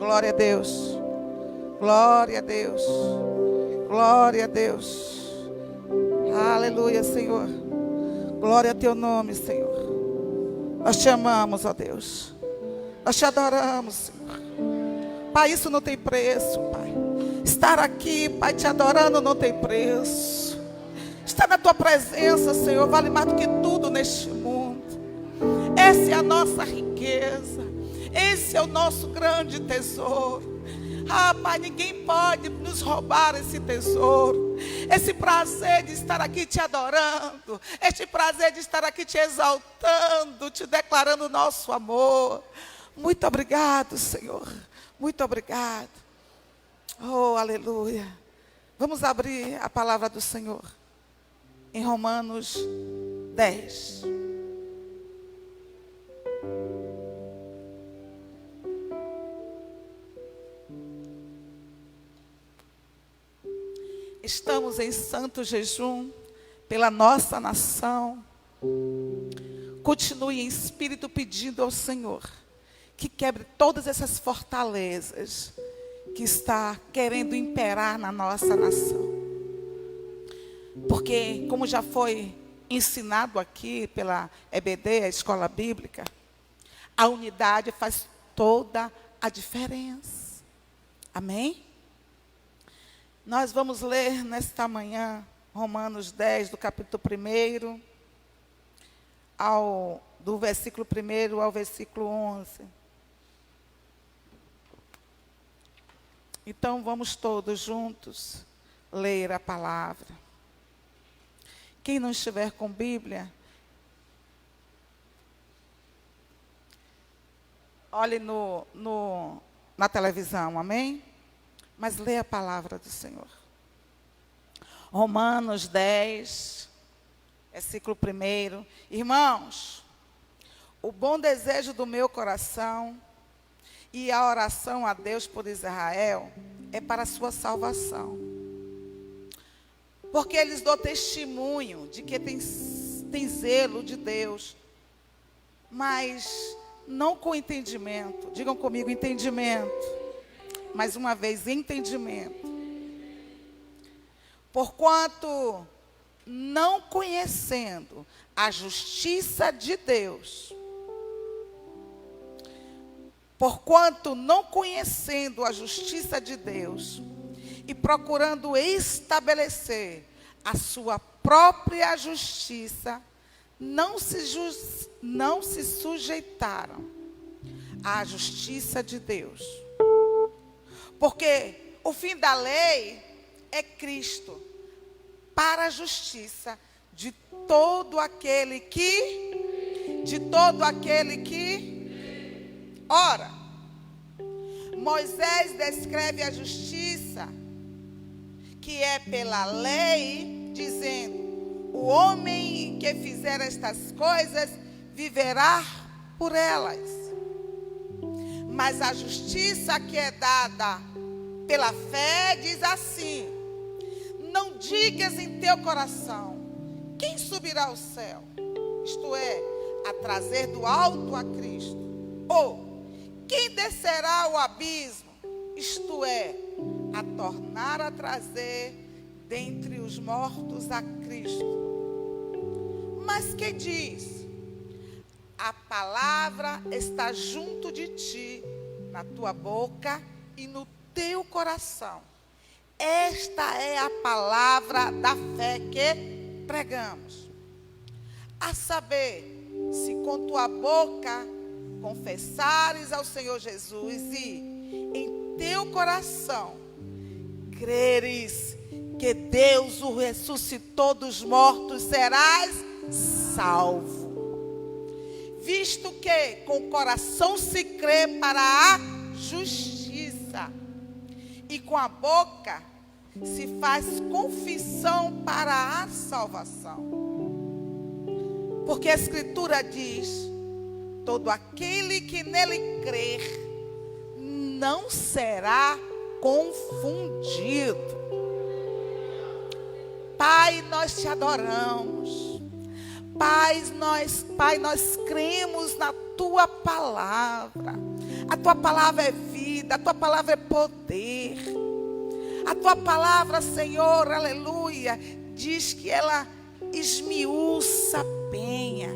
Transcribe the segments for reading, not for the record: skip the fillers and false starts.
Glória a Deus. Glória a Deus. Glória a Deus. Aleluia, Senhor. Glória a teu nome, Senhor. Nós te amamos, ó Deus. Nós te adoramos, Senhor. Pai, isso não tem preço, Pai. Estar aqui, Pai, te adorando não tem preço. Estar na tua presença, Senhor, vale mais do que tudo neste mundo. Essa é a nossa riqueza. Esse é o nosso grande tesouro. Ah, Pai, ninguém pode nos roubar esse tesouro. Esse prazer de estar aqui te adorando. Este prazer de estar aqui te exaltando, te declarando o nosso amor. Muito obrigado, Senhor. Muito obrigado. Oh, aleluia. Vamos abrir a palavra do Senhor em Romanos 10. Estamos em santo jejum pela nossa nação. Continue em espírito pedindo ao Senhor que quebre todas essas fortalezas que está querendo imperar na nossa nação. Porque, como já foi ensinado aqui pela EBD, a Escola Bíblica, a unidade faz toda a diferença. Amém? Nós vamos ler nesta manhã Romanos 10, do capítulo 1, do versículo 1 ao versículo 11. Então, vamos todos juntos ler a palavra. Quem não estiver com Bíblia, olhe na televisão, amém? Mas lê a palavra do Senhor. Romanos 10, versículo 1. Irmãos, o bom desejo do meu coração e a oração a Deus por Israel é para a sua salvação. Porque eles dão testemunho de que tem zelo de Deus, mas não com entendimento. Digam comigo, entendimento. Mais uma vez, entendimento. Porquanto, não conhecendo a justiça de Deus, e procurando estabelecer a sua própria justiça, não se sujeitaram à justiça de Deus. Porque o fim da lei é Cristo, para a justiça de todo aquele que... Ora, Moisés descreve a justiça que é pela lei, dizendo: o homem que fizer estas coisas viverá por elas. Mas a justiça que é dada pela fé diz assim: não digas em teu coração, quem subirá ao céu? Isto é, a trazer do alto a Cristo. Ou, quem descerá ao abismo? Isto é, a tornar a trazer dentre os mortos a Cristo. Mas que diz? A palavra está junto de ti, na tua boca e no teu coração. Esta é a palavra da fé que pregamos. A saber, se com tua boca confessares ao Senhor Jesus e em teu coração creres que Deus o ressuscitou dos mortos, serás salvo. Visto que com o coração se crê para a justiça, e com a boca se faz confissão para a salvação. Porque a Escritura diz: todo aquele que nele crer não será confundido. Pai, nós te adoramos. Pai, nós cremos na tua palavra. A tua palavra é vida. vida, a tua palavra é poder. A tua palavra, Senhor, aleluia, diz que ela esmiuça a penha.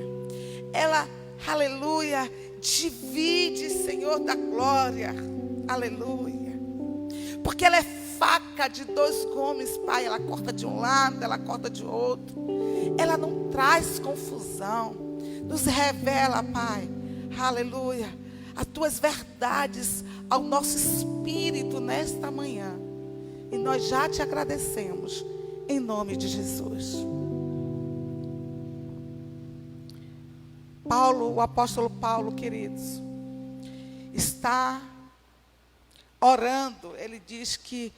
Ela, aleluia, divide, Senhor, da glória. Aleluia. Porque ela é faca de dois gumes, Pai. Ela corta de um lado, ela corta de outro. Ela não traz confusão. Nos revela, Pai, aleluia, as tuas verdades ao nosso espírito nesta manhã. E nós já te agradecemos, em nome de Jesus. Paulo, o apóstolo Paulo, queridos, está orando. Ele diz que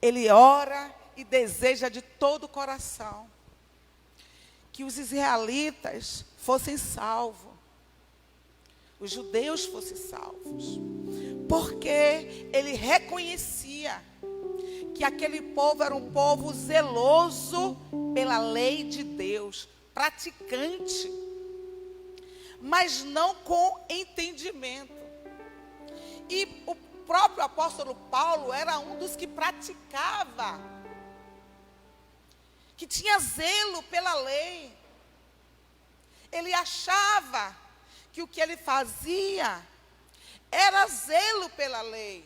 ele ora e deseja de todo o coração que os israelitas fossem salvos, os judeus fossem salvos, porque ele reconhecia que aquele povo era um povo zeloso pela lei de Deus, praticante, mas não com entendimento. E o próprio apóstolo Paulo era um dos que praticava, que tinha zelo pela lei. Ele achava que o que ele fazia era zelo pela lei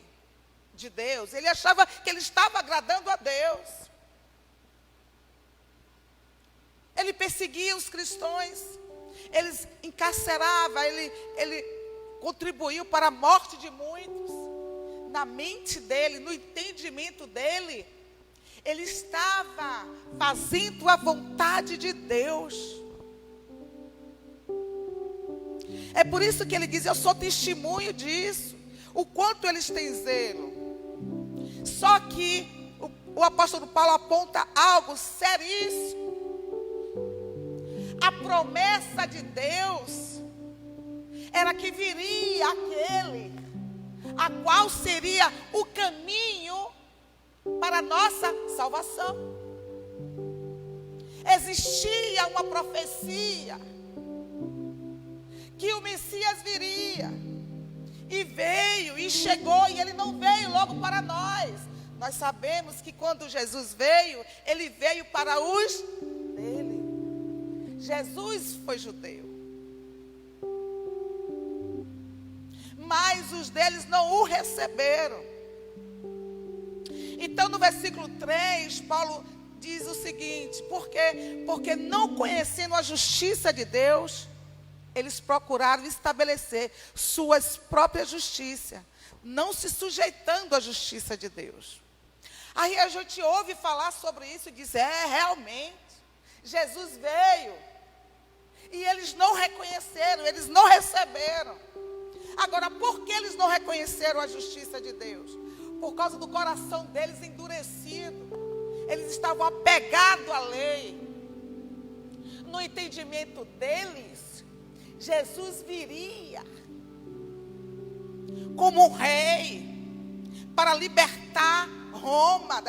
de Deus. Ele achava que ele estava agradando a Deus. Ele perseguia os cristãos, ele encarcerava, ele contribuiu para a morte de muitos. Na mente dele, no entendimento dele, ele estava fazendo a vontade de Deus. É por isso que ele diz: eu sou testemunho disso, o quanto eles têm zelo. Só que o apóstolo Paulo aponta algo seríssimo. A promessa de Deus era que viria aquele a qual seria o caminho para a nossa salvação. Existia uma profecia que o Messias viria, e veio, e chegou, e ele não veio logo para nós. Nós sabemos que quando Jesus veio, ele veio para os dele. Jesus foi judeu, mas os deles não o receberam. Então no versículo 3, Paulo diz o seguinte: porque não conhecendo a justiça de Deus, eles procuraram estabelecer suas próprias justiças, não se sujeitando à justiça de Deus. Aí a gente ouve falar sobre isso e diz: realmente, Jesus veio, e eles não reconheceram, eles não receberam. Agora, por que eles não reconheceram a justiça de Deus? Por causa do coração deles endurecido. Eles estavam apegados à lei. No entendimento deles, Jesus viria como um rei para libertar Roma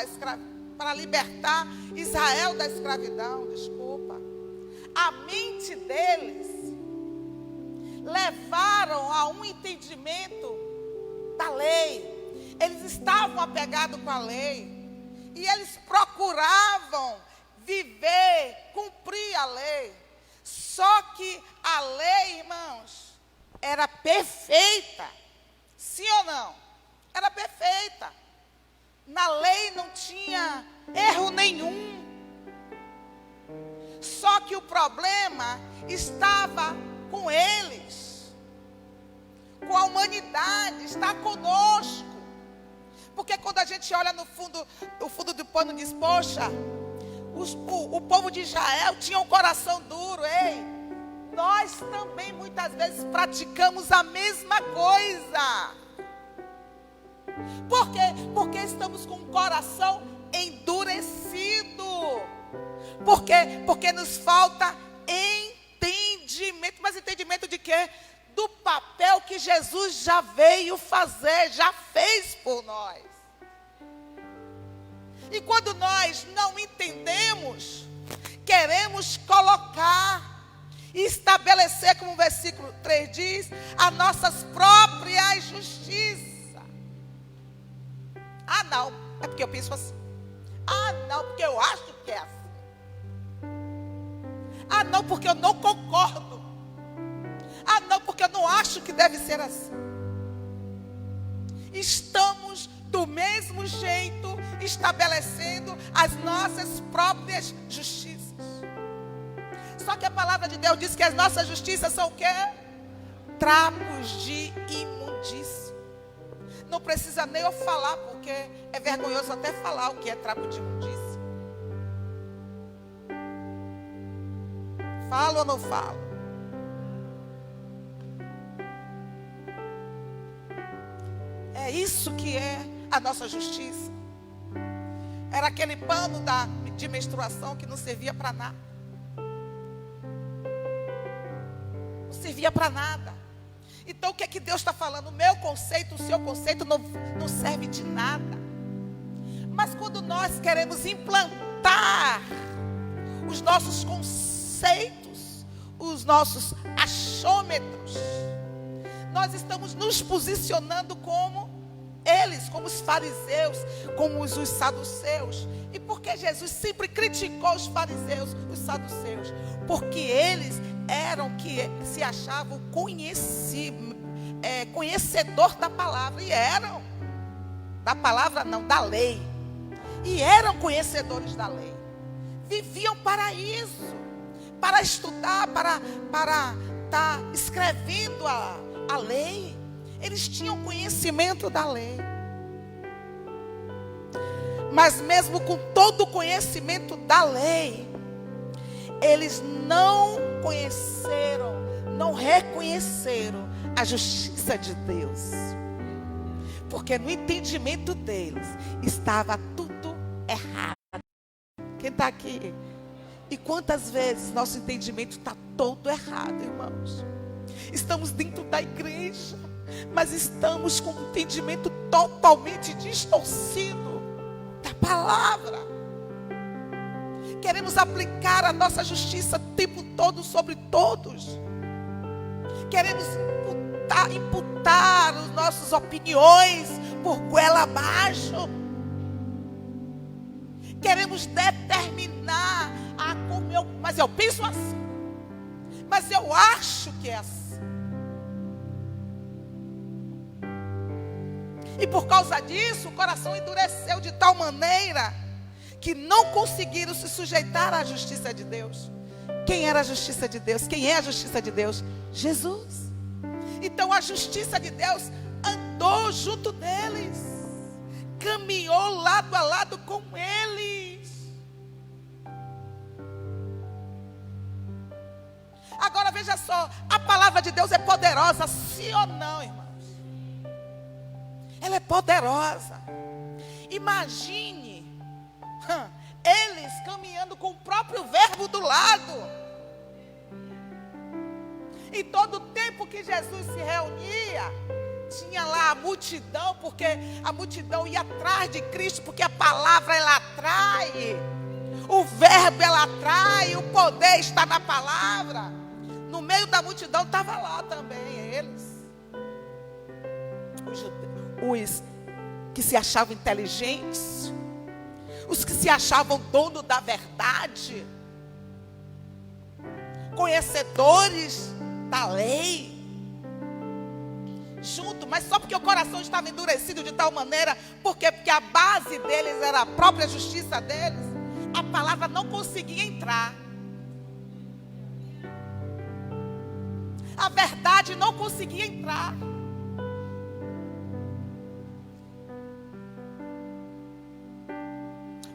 para libertar Israel da escravidão. Desculpa. A mente deles levaram a um entendimento da lei. Eles estavam apegados com a lei e eles procuravam viver, cumprir a lei. Só que a lei, irmãos, era perfeita. Sim ou não? Era perfeita. Na lei não tinha erro nenhum. Só que o problema estava com eles, com a humanidade, está conosco. Porque quando a gente olha no fundo do pano, diz: poxa, o povo de Israel tinha um coração duro. Ei, nós também muitas vezes praticamos a mesma coisa. Por quê? Porque estamos com o coração endurecido. Por quê? Porque nos falta entendimento. Mas entendimento de quê? Do papel que Jesus já veio fazer, já fez por nós. E quando nós não entendemos, queremos colocar e estabelecer, como o versículo 3 diz, as nossas próprias justiças. não, é porque eu penso assim. Ah, não, porque eu acho que é assim. Ah, não, porque eu não concordo. Ah, não, porque eu não acho que deve ser assim. Estamos do mesmo jeito estabelecendo as nossas próprias justiças. Só que a palavra de Deus diz que as nossas justiças são o quê? Trapos de imundícia. Não precisa nem eu falar, porque é vergonhoso até falar o que é trapo de imundícia. Falo ou não falo? É isso que é a nossa justiça. Era aquele pano de menstruação que não servia para nada. Não servia para nada. Então o que é que Deus está falando? O meu conceito, o seu conceito não serve de nada. Mas quando nós queremos implantar os nossos conceitos, os nossos achômetros, nós estamos nos posicionando como eles, como os fariseus, como os saduceus. E por que Jesus sempre criticou os fariseus, os saduceus? Porque eles eram que se achavam conhecedor da palavra. E eram. Da palavra não, da lei. E eram conhecedores da lei. Viviam para isso. Para estudar, para estar escrevendo a lei. Eles tinham conhecimento da lei. Mas mesmo com todo o conhecimento da lei, eles não conheceram, não reconheceram a justiça de Deus. Porque no entendimento deles estava tudo errado. Quem está aqui? E quantas vezes nosso entendimento está todo errado, irmãos? Estamos dentro da igreja, mas estamos com um entendimento totalmente distorcido da palavra. Queremos aplicar a nossa justiça o tempo todo sobre todos. Queremos imputar as nossas opiniões por goela abaixo. Queremos determinar mas eu penso assim. Mas eu acho que é assim. E por causa disso, o coração endureceu de tal maneira que não conseguiram se sujeitar à justiça de Deus. Quem era a justiça de Deus? Quem é a justiça de Deus? Jesus. Então a justiça de Deus andou junto deles, caminhou lado a lado com eles. Agora veja só, a palavra de Deus é poderosa, sim ou não, irmãos? Ela é poderosa. Imagine eles caminhando com o próprio verbo do lado. E todo o tempo que Jesus se reunia, tinha lá a multidão, porque a multidão ia atrás de Cristo, porque a palavra ela atrai, o verbo ela atrai, o poder está na palavra. No meio da multidão estava lá também eles, os que se achavam inteligentes, os que se achavam dono da verdade, conhecedores da lei, junto, mas só porque o coração estava endurecido de tal maneira, porque a base deles era a própria justiça deles, a palavra não conseguia entrar, a verdade não conseguia entrar.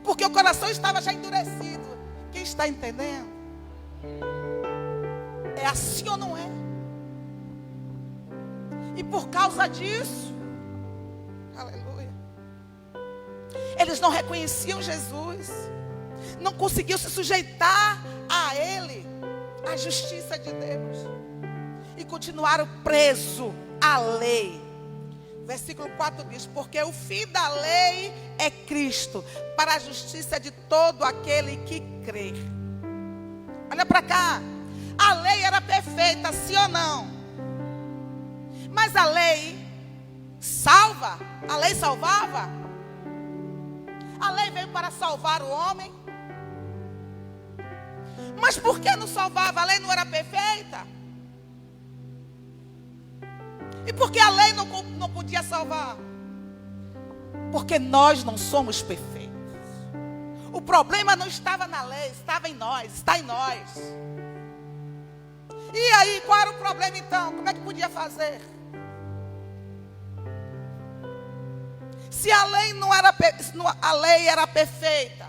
Porque o coração estava já endurecido. Quem está entendendo? É assim ou não é? E por causa disso, aleluia, eles não reconheciam Jesus, não conseguiam se sujeitar a Ele, à justiça de Deus, e continuaram presos à lei. Versículo 4 diz: porque o fim da lei é Cristo, para a justiça de todo aquele que crê. Olha para cá, a lei era perfeita, sim ou não? Mas a lei salva? A lei salvava? A lei veio para salvar o homem. Mas por que não salvava? A lei não era perfeita? E por que a lei não podia salvar? Porque nós não somos perfeitos. O problema não estava na lei, estava em nós, está em nós. E aí, qual era o problema então? Como é que podia fazer? Se a lei a lei era perfeita,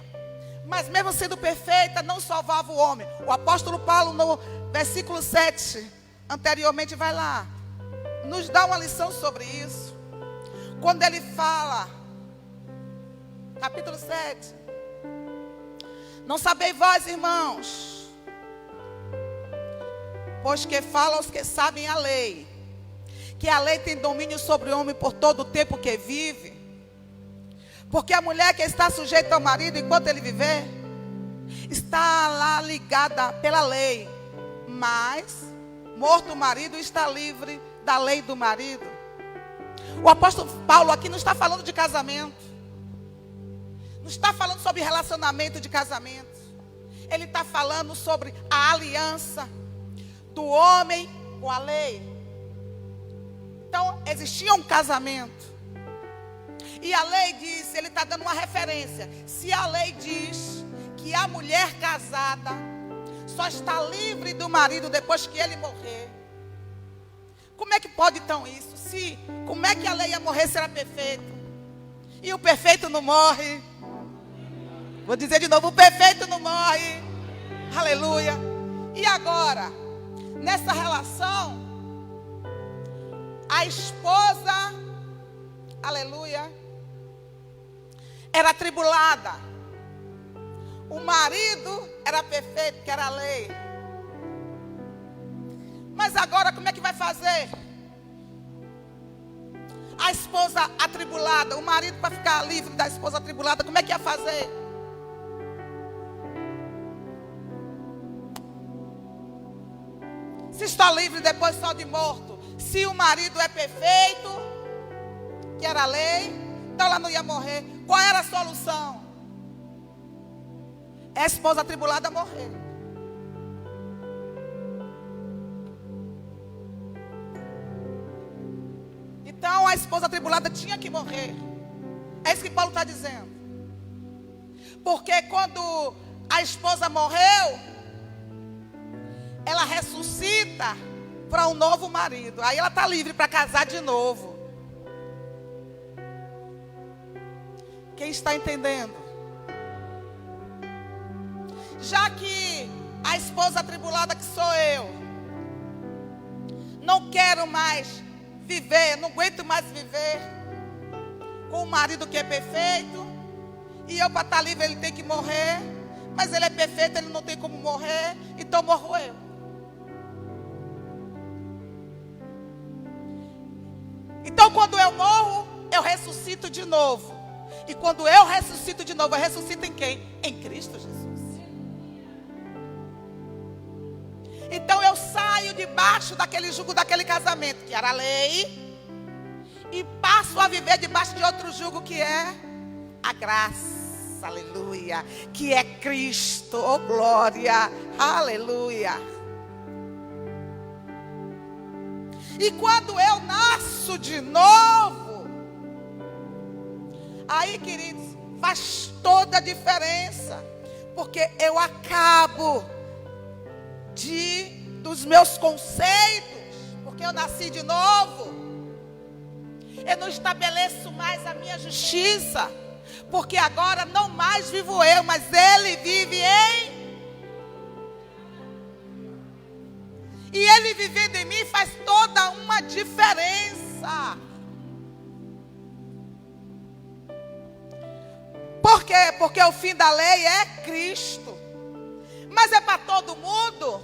mas mesmo sendo perfeita, não salvava o homem. O apóstolo Paulo, no versículo 7, anteriormente, vai lá, nos dá uma lição sobre isso. Quando ele fala, capítulo 7, não sabeis vós, irmãos, pois que fala aos que sabem a lei, que a lei tem domínio sobre o homem por todo o tempo que vive. Porque a mulher que está sujeita ao marido enquanto ele viver, está lá ligada pela lei. Mas, morto o marido, está livre da lei do marido. O apóstolo Paulo aqui não está falando de casamento. Não está falando sobre relacionamento de casamento. Ele está falando sobre a aliança do homem com a lei. Então, existia um casamento. E a lei diz, ele está dando uma referência. Se a lei diz que a mulher casada só está livre do marido depois que ele morrer, como é que pode então isso? Como é que a lei ia morrer se era perfeito? E o perfeito não morre. Vou dizer de novo, o perfeito não morre. Aleluia. E agora, nessa relação, a esposa, aleluia, era atribulada. O marido era perfeito, que era a lei. Mas agora como é que vai fazer? A esposa atribulada, o marido para ficar livre da esposa atribulada, como é que ia fazer? Se está livre depois só de morto. Se o marido é perfeito, que era a lei, então ela não ia morrer. Qual era a solução? É a esposa atribulada morrer. Então a esposa atribulada tinha que morrer. É isso que Paulo está dizendo. Porque quando a esposa morreu, ela ressuscita para um novo marido. Aí ela está livre para casar de novo. Quem está entendendo? Já que a esposa atribulada que sou eu, não quero mais viver, não aguento mais viver com um marido que é perfeito, e eu para estar livre ele tem que morrer, mas ele é perfeito, ele não tem como morrer, então morro eu. Então quando eu morro, eu ressuscito de novo. E quando eu ressuscito de novo, eu ressuscito em quem? Em Cristo Jesus. Então eu saio debaixo daquele jugo daquele casamento, que era a lei, e passo a viver debaixo de outro jugo que é a graça, aleluia, que é Cristo, oh glória, aleluia. E quando eu nasço de novo, aí, queridos, faz toda a diferença. Porque eu acabo dos meus conceitos. Porque eu nasci de novo. Eu não estabeleço mais a minha justiça. Porque agora não mais vivo eu, mas Ele vive em. E Ele vivendo em mim faz toda uma diferença. Por quê? Porque o fim da lei é Cristo. Mas é para todo mundo?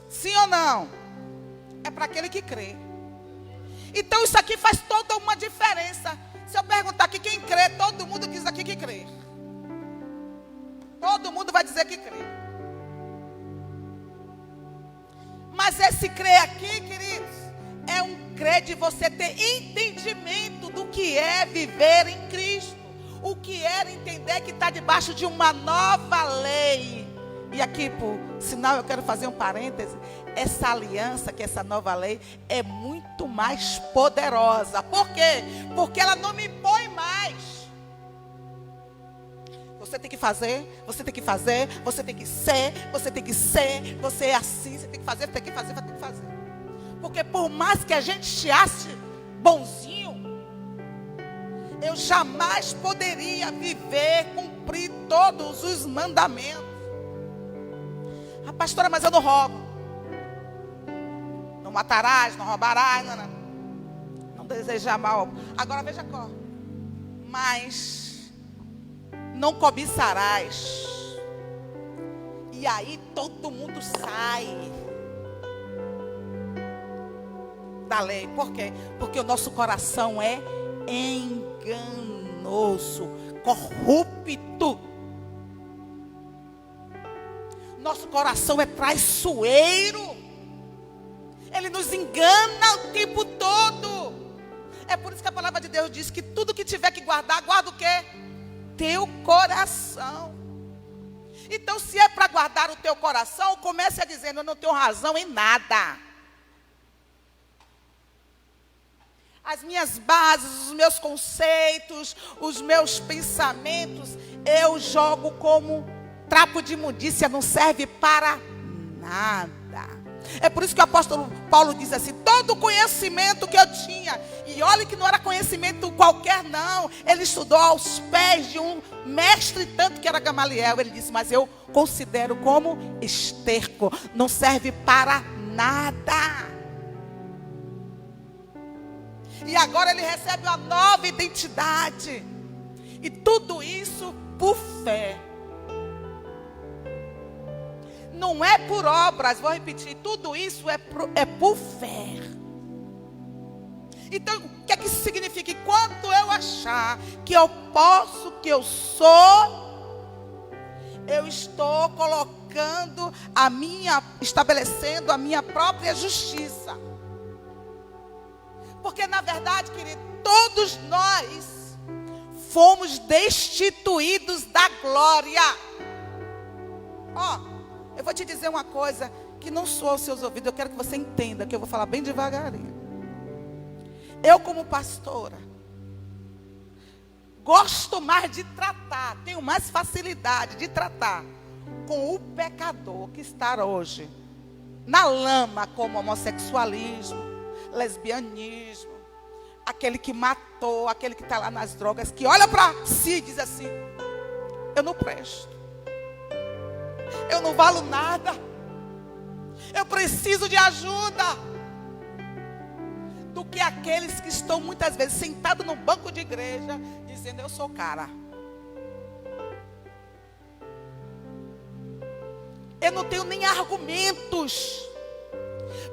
Sim ou não? É para aquele que crê. Então isso aqui faz toda uma diferença. Se eu perguntar aqui quem crê, todo mundo diz aqui que crê. Todo mundo vai dizer que crê. Mas esse crer aqui, queridos, é um crer de você ter entendimento do que que é viver em Cristo, o que é entender que está debaixo de uma nova lei. E aqui, por sinal, eu quero fazer um parêntese. Essa aliança, que essa nova lei, é muito mais poderosa. Por quê? Porque ela não me impõe mais. Você tem que fazer, você tem que fazer, você tem que ser, você tem que ser, você é assim, você tem que fazer, tem que fazer, vai ter que fazer. Porque por mais que a gente se ache bonzinho, eu jamais poderia viver, cumprir todos os mandamentos. Ah, pastora, mas eu não roubo. Não matarás, não roubarás, não desejar mal. Agora veja qual. Mas não cobiçarás. E aí todo mundo sai da lei. Por quê? Porque o nosso coração é enganoso, corrupto. Nosso coração é traiçoeiro. Ele nos engana o tempo todo. É por isso que a palavra de Deus diz que tudo que tiver que guardar, guarda o quê? Teu coração. Então, se é para guardar o teu coração, comece a dizer: eu não tenho razão em nada. As minhas bases, os meus conceitos, os meus pensamentos, eu jogo como trapo de imundícia, não serve para nada. É por isso que o apóstolo Paulo diz assim: todo o conhecimento que eu tinha, e olha que não era conhecimento qualquer não, ele estudou aos pés de um mestre, tanto que era Gamaliel. Ele disse: mas eu considero como esterco, não serve para nada. E agora ele recebe uma nova identidade, e tudo isso por fé. Não é por obras, vou repetir, tudo isso é por fé. Então, o que é que isso significa? Enquanto eu achar que eu posso, que eu sou, eu estou estabelecendo a minha própria justiça. Porque na verdade, querido, todos nós fomos destituídos da glória. Eu vou te dizer uma coisa que não soa aos seus ouvidos. Eu quero que você entenda, que eu vou falar bem devagarinho. Eu, como pastora, gosto mais de tratar, tenho mais facilidade de tratar com o pecador que está hoje na lama, como homossexualismo, lesbianismo, aquele que matou, aquele que está lá nas drogas, que olha para si e diz assim: eu não presto. Eu não valo nada. Eu preciso de ajuda. Do que aqueles que estão muitas vezes sentados no banco de igreja, dizendo: eu sou o cara. Eu não tenho nem argumentos.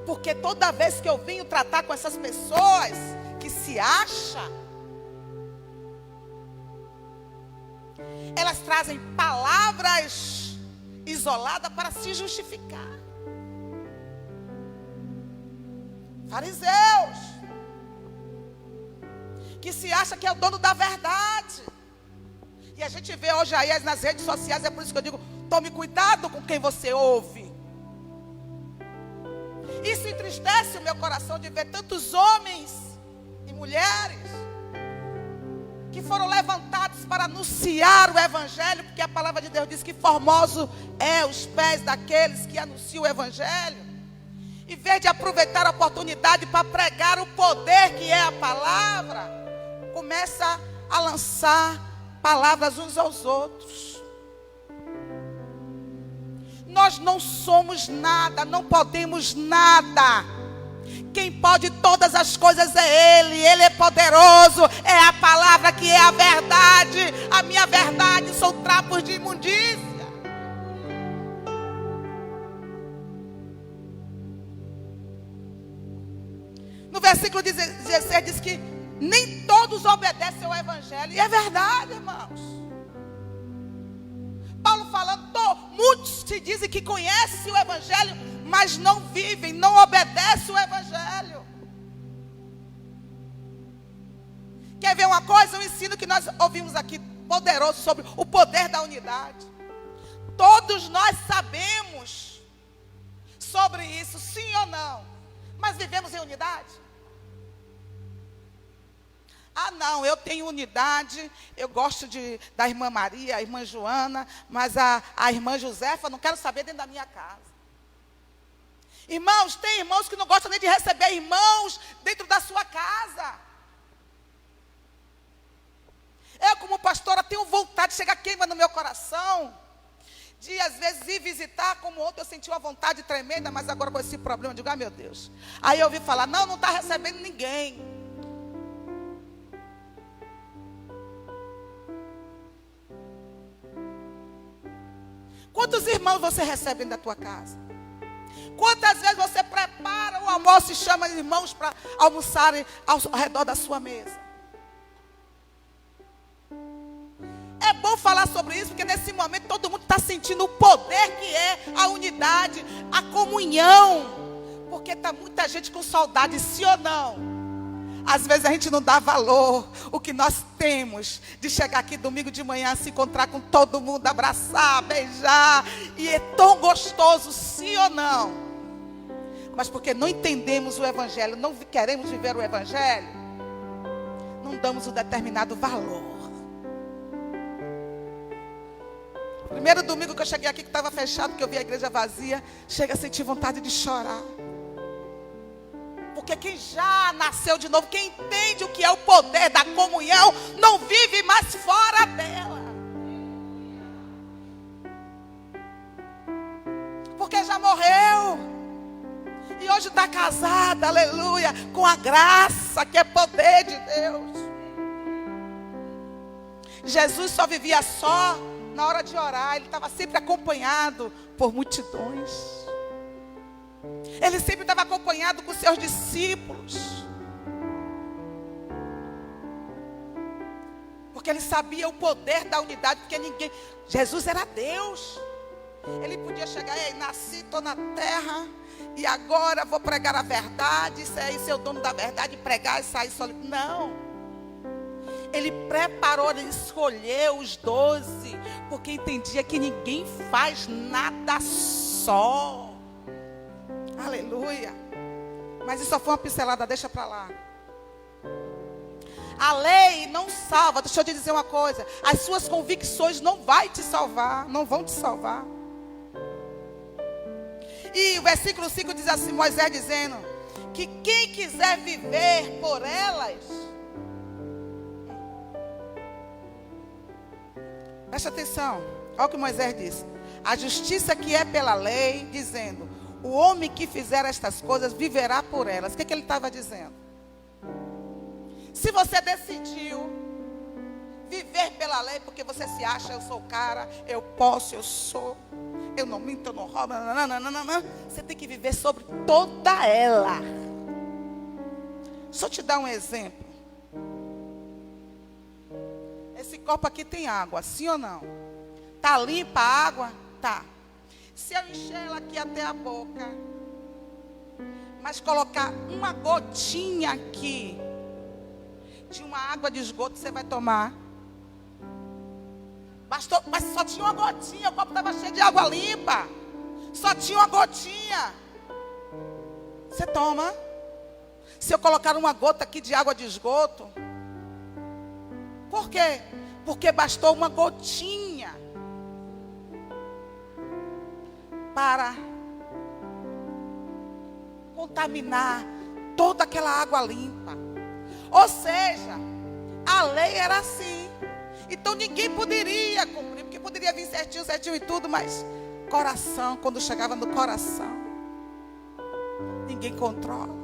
Porque toda vez que eu venho tratar com essas pessoas que se acham, elas trazem palavras isolada para se justificar. Fariseus, que se acha que é o dono da verdade. E a gente vê hoje aí nas redes sociais, é por isso que eu digo: tome cuidado com quem você ouve. Isso entristece o meu coração de ver tantos homens e mulheres que foram levantados para anunciar o Evangelho, porque a palavra de Deus diz que formoso é os pés daqueles que anunciam o Evangelho. Em vez de aproveitar a oportunidade para pregar o poder que é a palavra, começa a lançar palavras uns aos outros. Nós não somos nada, não podemos nada. Quem pode todas as coisas é Ele. Ele é poderoso. É a palavra que é a verdade. A minha verdade são trapos de imundícia. No versículo 16 diz que nem todos obedecem ao Evangelho. E é verdade, irmãos. Paulo falando: muitos te dizem que conhecem o Evangelho, mas não vivem, não obedecem o Evangelho. Quer ver uma coisa? Um ensino que nós ouvimos aqui, poderoso, sobre o poder da unidade. Todos nós sabemos sobre isso, sim ou não? Mas vivemos em unidade? Ah, não, eu tenho unidade, eu gosto da irmã Maria, a irmã Joana, mas a irmã Josefa, não quero saber dentro da minha casa. Irmãos, tem irmãos que não gostam nem de receber irmãos dentro da sua casa. Eu, como pastora, tenho vontade de chegar queima no meu coração, de às vezes ir visitar, como ontem eu senti uma vontade tremenda, mas agora com esse problema, eu digo, meu Deus. Aí eu ouvi falar, não está recebendo ninguém. Quantos irmãos você recebe da tua casa? Quantas vezes você prepara o almoço e chama irmãos para almoçarem ao redor da sua mesa? É bom falar sobre isso, porque nesse momento todo mundo está sentindo o poder que é a unidade, a comunhão. Porque está muita gente com saudade, sim ou não? Às vezes a gente não dá valor o que nós temos de chegar aqui domingo de manhã, se encontrar com todo mundo, abraçar, beijar. E é tão gostoso, sim ou não? Mas porque não entendemos o Evangelho, não queremos viver o Evangelho, não damos um determinado valor. Primeiro domingo que eu cheguei aqui, que estava fechado, que eu vi a igreja vazia, chega a sentir vontade de chorar. Porque quem já nasceu de novo, quem entende o que é o poder da comunhão, não vive mais fora dela. Porque já morreu. E hoje está casada, aleluia, com a graça que é poder de Deus. Jesus só vivia só na hora de orar. Ele estava sempre acompanhado por multidões. Ele sempre estava acompanhado com seus discípulos. Porque ele sabia o poder da unidade. Porque ninguém... Jesus era Deus. Ele podia chegar, ei, nasci, estou na terra, e agora vou pregar a verdade, ser o dono da verdade, pregar e sair solitário. Não. Ele preparou, ele escolheu os 12, porque entendia que ninguém faz nada só. Aleluia. Mas isso só foi uma pincelada, deixa para lá. A lei não salva. Deixa eu te dizer uma coisa. As suas convicções não vão te salvar. Não vão te salvar. E o versículo 5 diz assim, Moisés dizendo que quem quiser viver por elas, preste atenção, olha o que Moisés disse. A justiça que é pela lei, dizendo, o homem que fizer estas coisas viverá por elas. O que ele estava dizendo? Se você decidiu viver pela lei, porque você se acha, eu sou o cara, eu posso, eu sou, eu não minto, eu não roubo, nananana, você tem que viver sobre toda ela. Deixa eu te dar um exemplo. Esse copo aqui tem água, sim ou não? Tá limpa a água? Tá. Se eu encher ela aqui até a boca, mas colocar uma gotinha aqui de uma água de esgoto, você vai tomar? Bastou, mas só tinha uma gotinha, o copo estava cheio de água limpa. Só tinha uma gotinha. Você toma? Se eu colocar uma gota aqui de água de esgoto, por quê? Porque bastou uma gotinha para contaminar toda aquela água limpa. Ou seja, a lei era assim. Então ninguém poderia cumprir, porque poderia vir certinho e tudo, mas coração, quando chegava no coração, ninguém controla.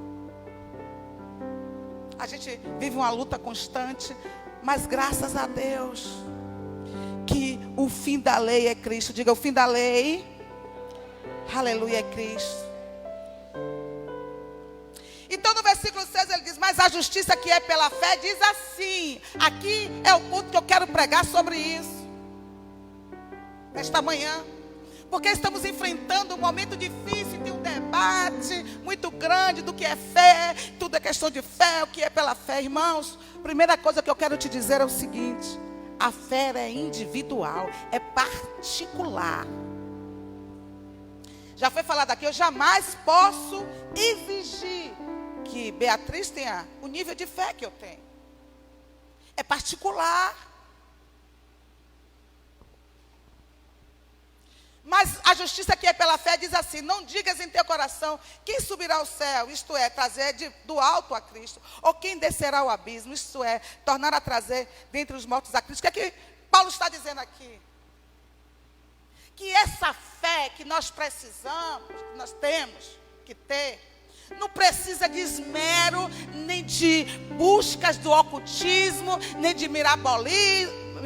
A gente vive uma luta constante, mas graças a Deus que o fim da lei é Cristo. Diga, o fim da lei, aleluia, é Cristo. Então no versículo 6 ele diz, mas a justiça que é pela fé diz assim. Aqui é o ponto que eu quero pregar sobre isso nesta manhã, porque estamos enfrentando um momento difícil, tem um debate muito grande do que é fé, tudo é questão de fé, o que é pela fé. Irmãos, primeira coisa que eu quero te dizer é o seguinte: a fé é individual, é particular. Já foi falado aqui, eu jamais posso exigir que Beatriz tenha o nível de fé que eu tenho. É particular. Mas a justiça que é pela fé diz assim: não digas em teu coração quem subirá ao céu, isto é, trazer do alto a Cristo, ou quem descerá ao abismo, isto é, tornar a trazer dentre os mortos a Cristo. O que é que Paulo está dizendo aqui? Que essa fé que nós precisamos, que nós temos que ter, não precisa de esmero, nem de buscas do ocultismo, nem de mirabolismo,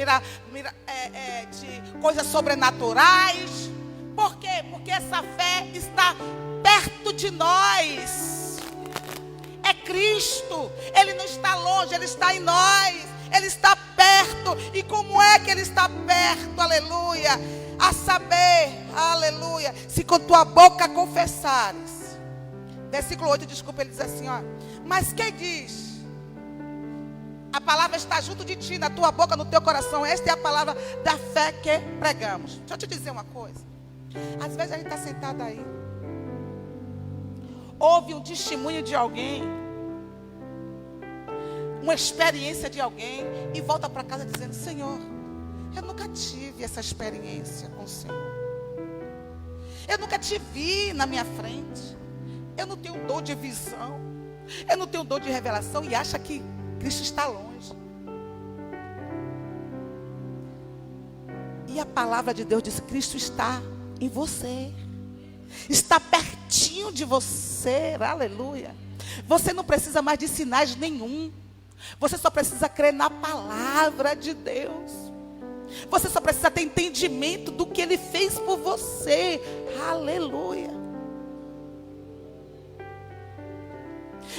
de coisas sobrenaturais. Por quê? Porque essa fé está perto de nós. É Cristo. Ele não está longe, Ele está em nós. Ele está perto. E como é que Ele está perto? Aleluia. A saber, aleluia, se com tua boca confessares. Versículo 8, desculpa, ele diz assim, ó: mas quem diz? A palavra está junto de ti, na tua boca, no teu coração. Esta é a palavra da fé que pregamos. Deixa eu te dizer uma coisa. Às vezes a gente está sentado aí, ouve um testemunho de alguém, uma experiência de alguém, e volta para casa dizendo: Senhor, eu nunca tive essa experiência com o Senhor. Eu nunca te vi na minha frente. Eu não tenho dom de visão. Eu não tenho dom de revelação. E acha que Cristo está longe. E a palavra de Deus diz: Cristo está em você. Está pertinho de você. Aleluia. Você não precisa mais de sinais nenhum. Você só precisa crer na palavra de Deus. Você só precisa ter entendimento do que Ele fez por você. Aleluia.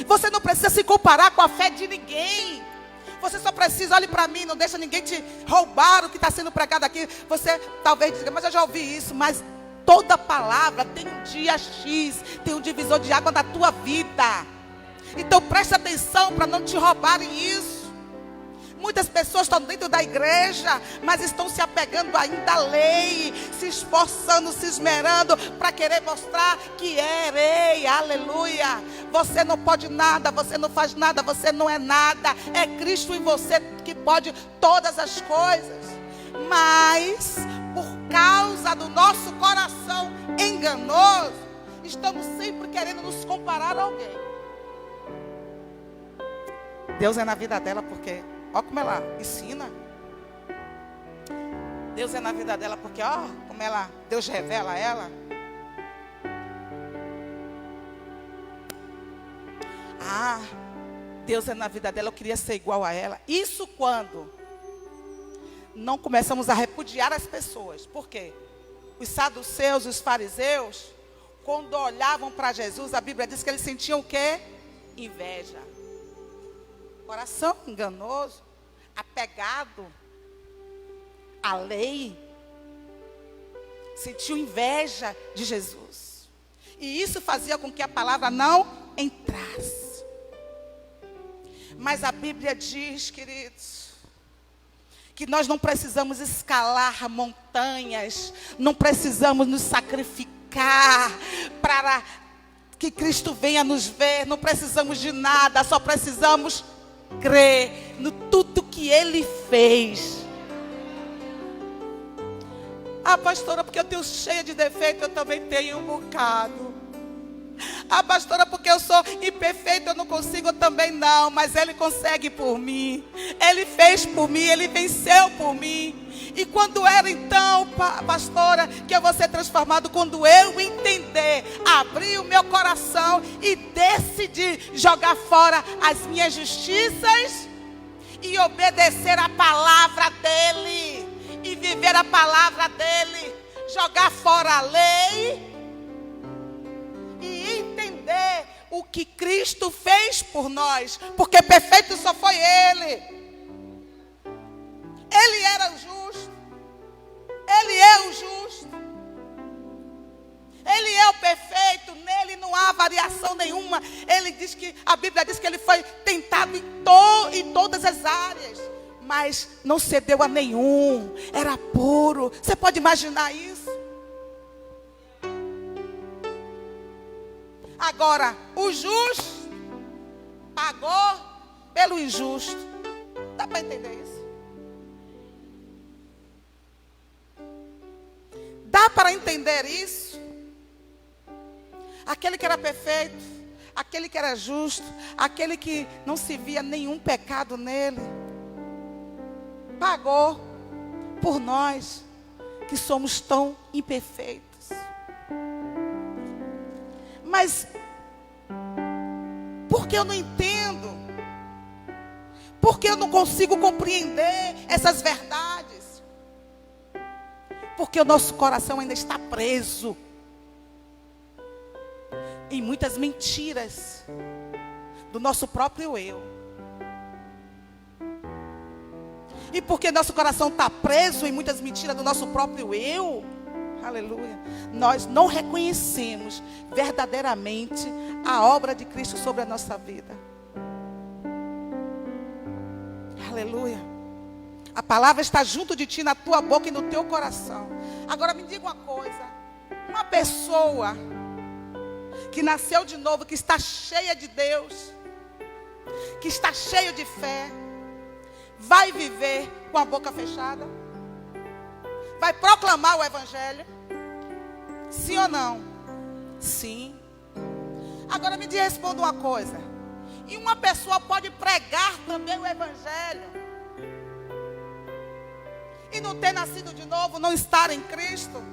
Você não precisa se comparar com a fé de ninguém. Você só precisa, olhe para mim, não deixa ninguém te roubar o que está sendo pregado aqui. Você talvez diga: mas eu já ouvi isso. Mas toda palavra tem um dia X, tem um divisor de água da tua vida. Então preste atenção para não te roubarem isso. Muitas pessoas estão dentro da igreja, mas estão se apegando ainda à lei, se esforçando, se esmerando para querer mostrar que é rei. Aleluia. Você não pode nada, você não faz nada, você não é nada. É Cristo em você que pode todas as coisas. Mas por causa do nosso coração enganoso, estamos sempre querendo nos comparar a alguém. Deus é na vida dela porque... olha como ela ensina. Deus é na vida dela porque, ó, como ela, Deus revela a ela. Ah, Deus é na vida dela, eu queria ser igual a ela. Isso quando não começamos a repudiar as pessoas. Por quê? Os saduceus, os fariseus, quando olhavam para Jesus, a Bíblia diz que eles sentiam o quê? Inveja. Coração enganoso, apegado à lei, sentiu inveja de Jesus. E isso fazia com que a palavra não entrasse. Mas a Bíblia diz, queridos, que nós não precisamos escalar montanhas, não precisamos nos sacrificar para que Cristo venha nos ver, não precisamos de nada, só precisamos crer no tudo que Ele fez. Ah, pastora, porque eu tenho cheia de defeito, eu também tenho um bocado. Ah, pastora, porque eu sou imperfeito, eu não consigo, eu também não. Mas Ele consegue por mim. Ele fez por mim, Ele venceu por mim. E quando era então, pastora, que eu vou ser transformado? Quando eu entender, abrir o meu coração e decidir jogar fora as minhas justiças e obedecer a palavra dEle e viver a palavra dEle, jogar fora a lei e entender o que Cristo fez por nós, porque perfeito só foi Ele. Ele era o justo. Ele é o justo. Ele é o perfeito. áreas, mas não cedeu a nenhum, era puro. Você pode imaginar isso? Agora, o justo pagou pelo injusto. Dá para entender isso? Dá para entender isso? Aquele que era perfeito, aquele que era justo, aquele que não se via nenhum pecado nele, pagou por nós que somos tão imperfeitos. Mas por que eu não entendo? Por que eu não consigo compreender essas verdades? Porque o nosso coração ainda está preso em muitas mentiras do nosso próprio eu. E porque nosso coração está preso em muitas mentiras do nosso próprio eu, aleluia, nós não reconhecemos verdadeiramente a obra de Cristo sobre a nossa vida. Aleluia. A palavra está junto de ti, na tua boca e no teu coração. Agora me diga uma coisa. Uma pessoa que nasceu de novo, que está cheia de Deus, que está cheio de fé, vai viver com a boca fechada? Vai proclamar o evangelho? Sim ou não? Sim. Agora me responda uma coisa. E uma pessoa pode pregar também o evangelho e não ter nascido de novo, não estar em Cristo?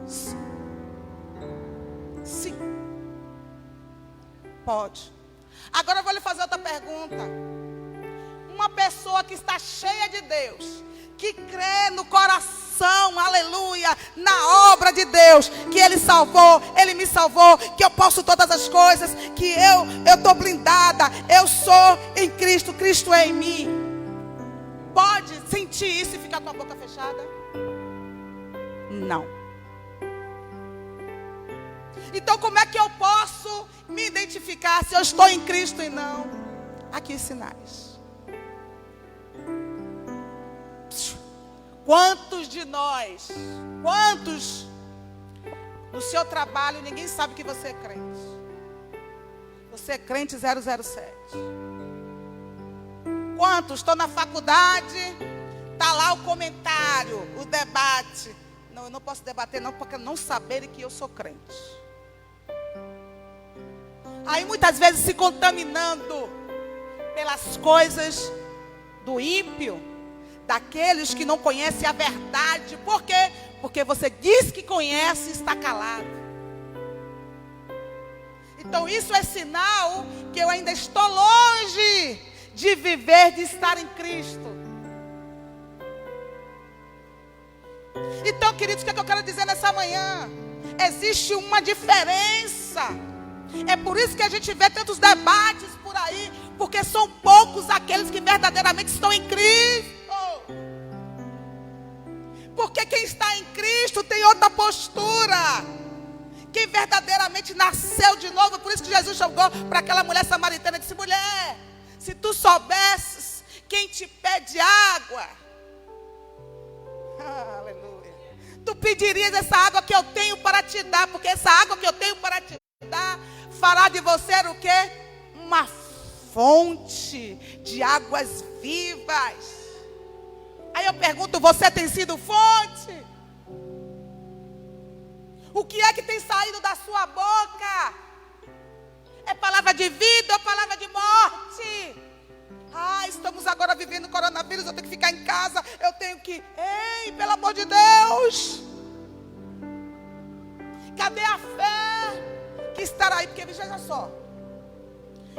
Sim. Sim. Pode. Agora eu vou lhe fazer outra pergunta. Uma pessoa que está cheia de Deus, que crê no coração, aleluia, na obra de Deus, que Ele salvou, Ele me salvou, que eu posso todas as coisas, que eu estou blindada, eu sou em Cristo, Cristo é em mim. Pode sentir isso e ficar com a boca fechada? Não. Então como é que eu posso me identificar se eu estou em Cristo e não? Aqui os sinais. Quantos de nós, quantos no seu trabalho ninguém sabe que você é crente? Você é crente 007. Quantos estão na faculdade, está lá o comentário, o debate. Não, eu não posso debater não, porque não saberem que eu sou crente. Aí muitas vezes se contaminando pelas coisas do ímpio, daqueles que não conhecem a verdade. Por quê? Porque você diz que conhece e está calado. Então isso é sinal que eu ainda estou longe de viver, de estar em Cristo. Então, queridos, o que é que eu quero dizer nessa manhã? Existe uma diferença. É por isso que a gente vê tantos debates por aí, porque são poucos aqueles que verdadeiramente estão em Cristo. Porque quem está em Cristo tem outra postura. Quem verdadeiramente nasceu de novo, por isso que Jesus chegou para aquela mulher samaritana e disse: mulher, se tu soubesses quem te pede água, aleluia, tu pedirias essa água que eu tenho para te dar, porque essa água que eu tenho para te dar fará de você o quê? Uma fonte de águas vivas. Aí eu pergunto: você tem sido fonte? O que é que tem saído da sua boca? É palavra de vida ou palavra de morte? Ah, estamos agora vivendo coronavírus, eu tenho que ficar em casa, eu tenho que... Ei, pelo amor de Deus! Cadê a fé que estará aí? Porque veja só,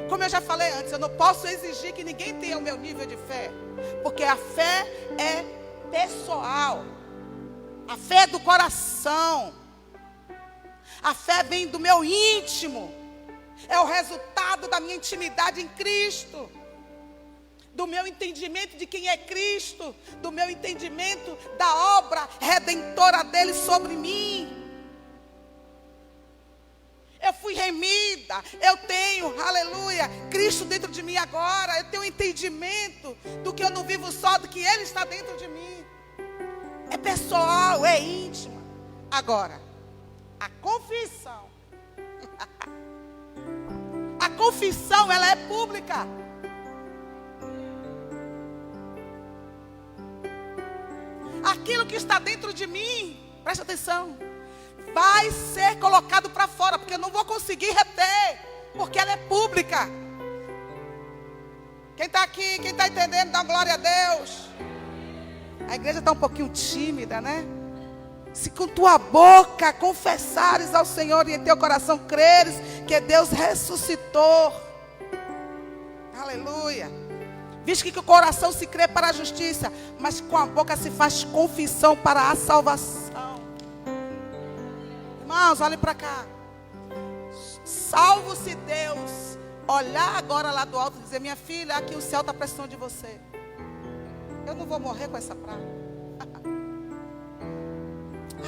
como eu já falei antes, eu não posso exigir que ninguém tenha o meu nível de fé, porque a fé é pessoal. A fé é do coração. A fé vem do meu íntimo. É o resultado da minha intimidade em Cristo, do meu entendimento de quem é Cristo, do meu entendimento da obra redentora dele sobre mim. Eu fui remida. vida. Eu tenho, aleluia, Cristo dentro de mim agora. Eu tenho entendimento do que eu não vivo só, do que Ele está dentro de mim. É pessoal, é íntimo. Agora, a confissão. A confissão, ela é pública. Aquilo que está dentro de mim, presta atenção, vai ser colocado para fora, porque eu não vou conseguir reter, porque ela é pública. Quem está aqui, quem está entendendo, dá glória a Deus. A igreja está um pouquinho tímida, né? Se com tua boca confessares ao Senhor e em teu coração creres que Deus ressuscitou, aleluia. Visto que o coração se crê para a justiça, mas com a boca se faz confissão para a salvação. Irmãos, olhem para cá. Salvo-se Deus olhar agora lá do alto e dizer: minha filha, aqui o céu está precisando de você. Eu não vou morrer com essa praga.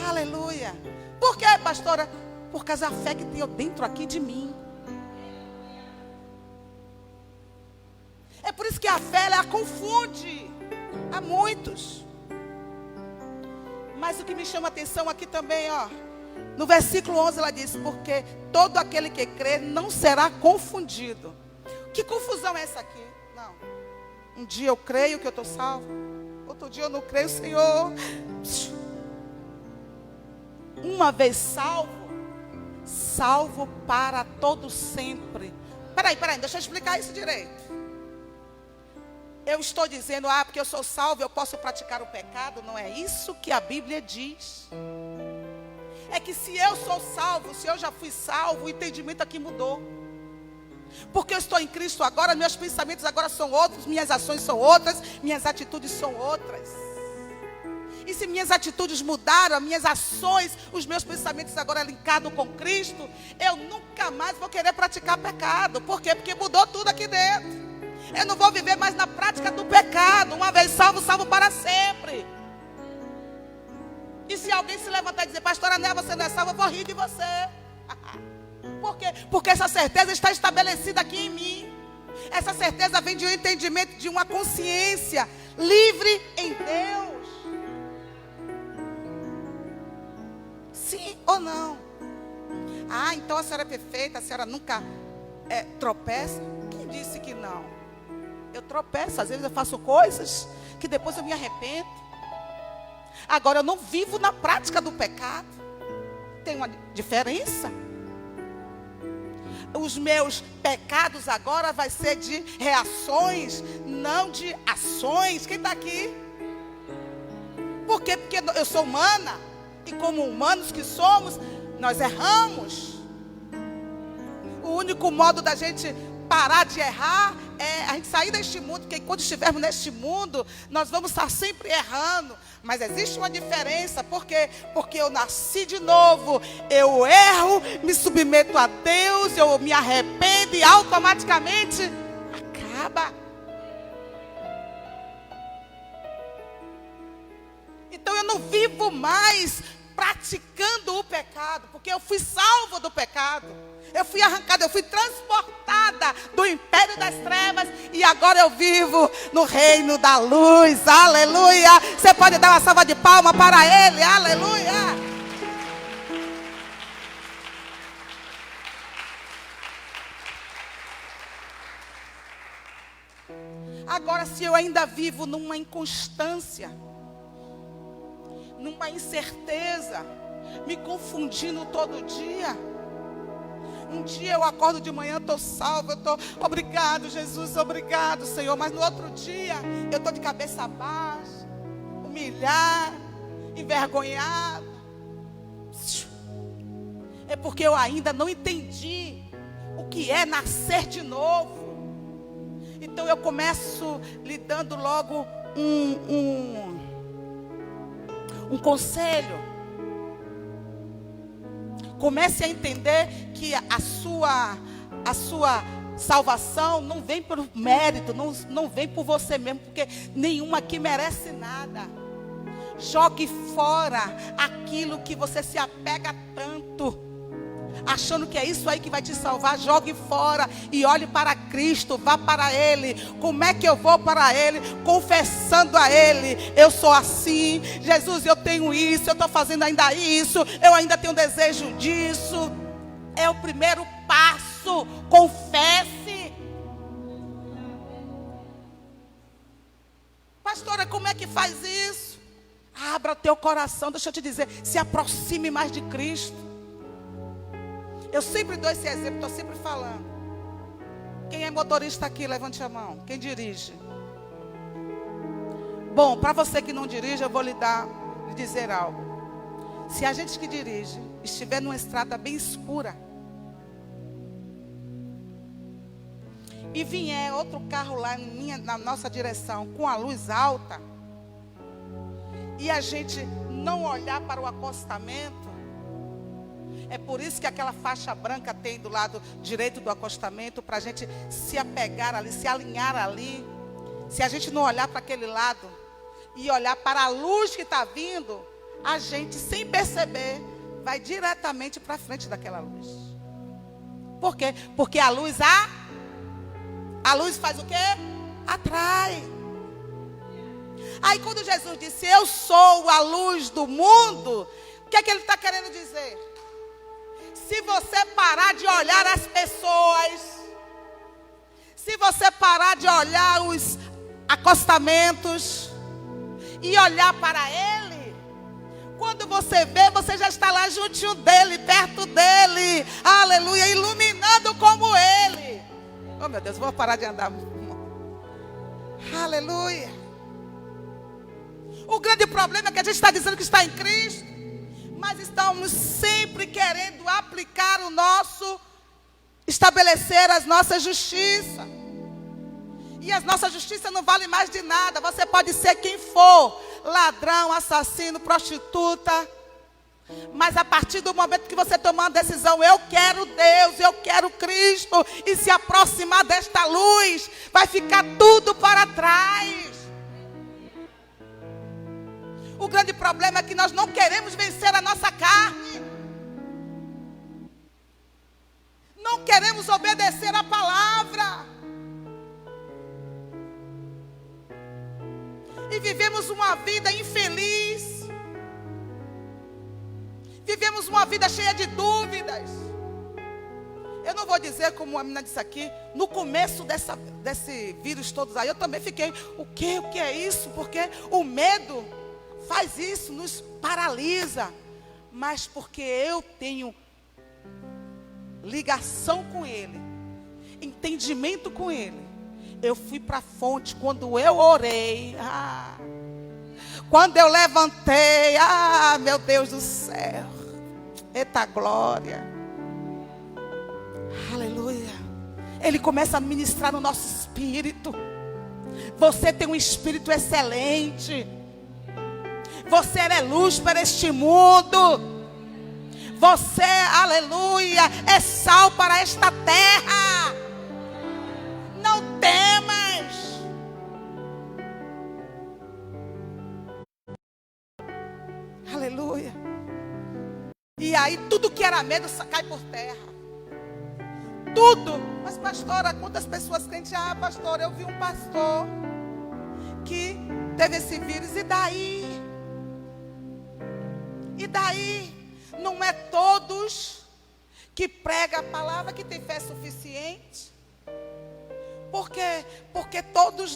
Aleluia. Por quê, pastora? Por causa da fé que tenho dentro aqui de mim. É por isso que a fé, ela confunde a muitos. Mas o que me chama a atenção aqui também, ó, no versículo 11 ela diz: porque todo aquele que crê não será confundido. Que confusão é essa aqui? Não. Um dia eu creio que eu estou salvo, outro dia eu não creio, Senhor. Uma vez salvo, salvo para todo sempre. Peraí, deixa eu explicar isso direito. Eu estou dizendo, porque eu sou salvo, eu posso praticar o pecado. Não é isso que a Bíblia diz. É que se eu sou salvo, se eu já fui salvo, o entendimento aqui mudou. Porque eu estou em Cristo agora, meus pensamentos agora são outros, minhas ações são outras, minhas atitudes são outras. E se minhas atitudes mudaram, as minhas ações, os meus pensamentos agora linkados com Cristo, eu nunca mais vou querer praticar pecado. Por quê? Porque mudou tudo aqui dentro. Eu não vou viver mais na prática do pecado. Uma vez salvo, salvo para sempre. E se alguém se levantar e dizer: pastora Néia, você não é salvo, eu vou rir de você. Por quê? Porque essa certeza está estabelecida aqui em mim. Essa certeza vem de um entendimento, de uma consciência livre em Deus. Sim ou não? Então a senhora é perfeita, a senhora nunca tropeça. Quem disse que não? Eu tropeço, às vezes eu faço coisas que depois eu me arrependo. Agora eu não vivo na prática do pecado. Tem uma diferença. Os meus pecados agora vai ser de reações, não de ações. Quem está aqui? Por quê? Porque eu sou humana. E como humanos que somos, nós erramos. O único modo da gente parar de errar é a gente sair deste mundo. Porque quando estivermos neste mundo, nós vamos estar sempre errando. Mas existe uma diferença. Por quê? Porque eu nasci de novo. Eu erro, me submeto a Deus, eu me arrependo e automaticamente acaba. Então eu não vivo mais praticando o pecado, porque eu fui salvo do pecado. Eu fui arrancada, eu fui transportada do império das trevas e agora eu vivo no reino da luz. Aleluia! Você pode dar uma salva de palmas para Ele. Aleluia! Agora, se eu ainda vivo numa inconstância, numa incerteza, me confundindo todo dia. Um dia eu acordo de manhã, estou salvo, eu estou, obrigado Jesus, obrigado Senhor. Mas no outro dia, eu estou de cabeça baixa, humilhado, envergonhado. É porque eu ainda não entendi o que é nascer de novo. Então eu começo lhe dando logo um conselho. Comece a entender que a sua salvação não vem por mérito, não vem por você mesmo, porque nenhuma aqui merece nada. Jogue fora aquilo que você se apega tanto. achando que é isso aí que vai te salvar, jogue fora e olhe para Cristo, vá para Ele. Como é que eu vou para Ele? Confessando a Ele: eu sou assim, Jesus, eu tenho isso, eu estou fazendo ainda isso, eu ainda tenho desejo disso. É o primeiro passo. Confesse. Pastora, como é que faz isso? Abra teu coração, deixa eu te dizer, se aproxime mais de Cristo. Eu sempre dou esse exemplo, estou sempre falando. Quem é motorista aqui, levante a mão. Quem dirige? Bom, para você que não dirige, eu vou lhe dizer algo. Se a gente que dirige estiver numa estrada bem escura e vier outro carro lá na nossa direção com a luz alta, e a gente não olhar para o acostamento, é por isso que aquela faixa branca tem do lado direito do acostamento, para a gente se apegar ali, se alinhar ali. Se a gente não olhar para aquele lado e olhar para a luz que está vindo, a gente, sem perceber, vai diretamente para frente daquela luz. Por quê? Porque a luz faz o quê? Atrai. Aí quando Jesus disse: eu sou a luz do mundo, o que é que ele está querendo dizer? Se você parar de olhar as pessoas, se você parar de olhar os acostamentos e olhar para Ele, quando você vê, você já está lá juntinho dEle, perto dEle, aleluia, iluminando como Ele. Oh meu Deus, vou parar de andar. Aleluia. O grande problema é que a gente está dizendo que está em Cristo, mas estamos sempre querendo aplicar estabelecer as nossas justiças. E as nossas justiças não valem mais de nada. Você pode ser quem for, ladrão, assassino, prostituta, mas a partir do momento que você tomar uma decisão: eu quero Deus, eu quero Cristo, e se aproximar desta luz, vai ficar tudo para trás. O grande problema é que nós não queremos vencer a nossa carne. Não queremos obedecer a palavra. E vivemos uma vida infeliz. Vivemos uma vida cheia de dúvidas. Eu não vou dizer como a menina disse aqui, no começo desse vírus todos aí, eu também fiquei: o que é isso? Porque o medo faz isso, nos paralisa. Mas porque eu tenho ligação com Ele, entendimento com Ele, eu fui para a fonte. Quando eu orei, quando eu levantei, meu Deus do céu, eita glória, aleluia, Ele começa a ministrar no nosso espírito. Você tem um espírito excelente. Você é luz para este mundo. Você, aleluia, é sal para esta terra. Não temas. Aleluia. E aí tudo que era medo cai por terra. Tudo. Mas pastora, quantas pessoas crentes? Pastor, eu vi um pastor que teve esse vírus. E daí? E daí? Não é todos que pregam a palavra que tem fé suficiente. Por quê? Porque todos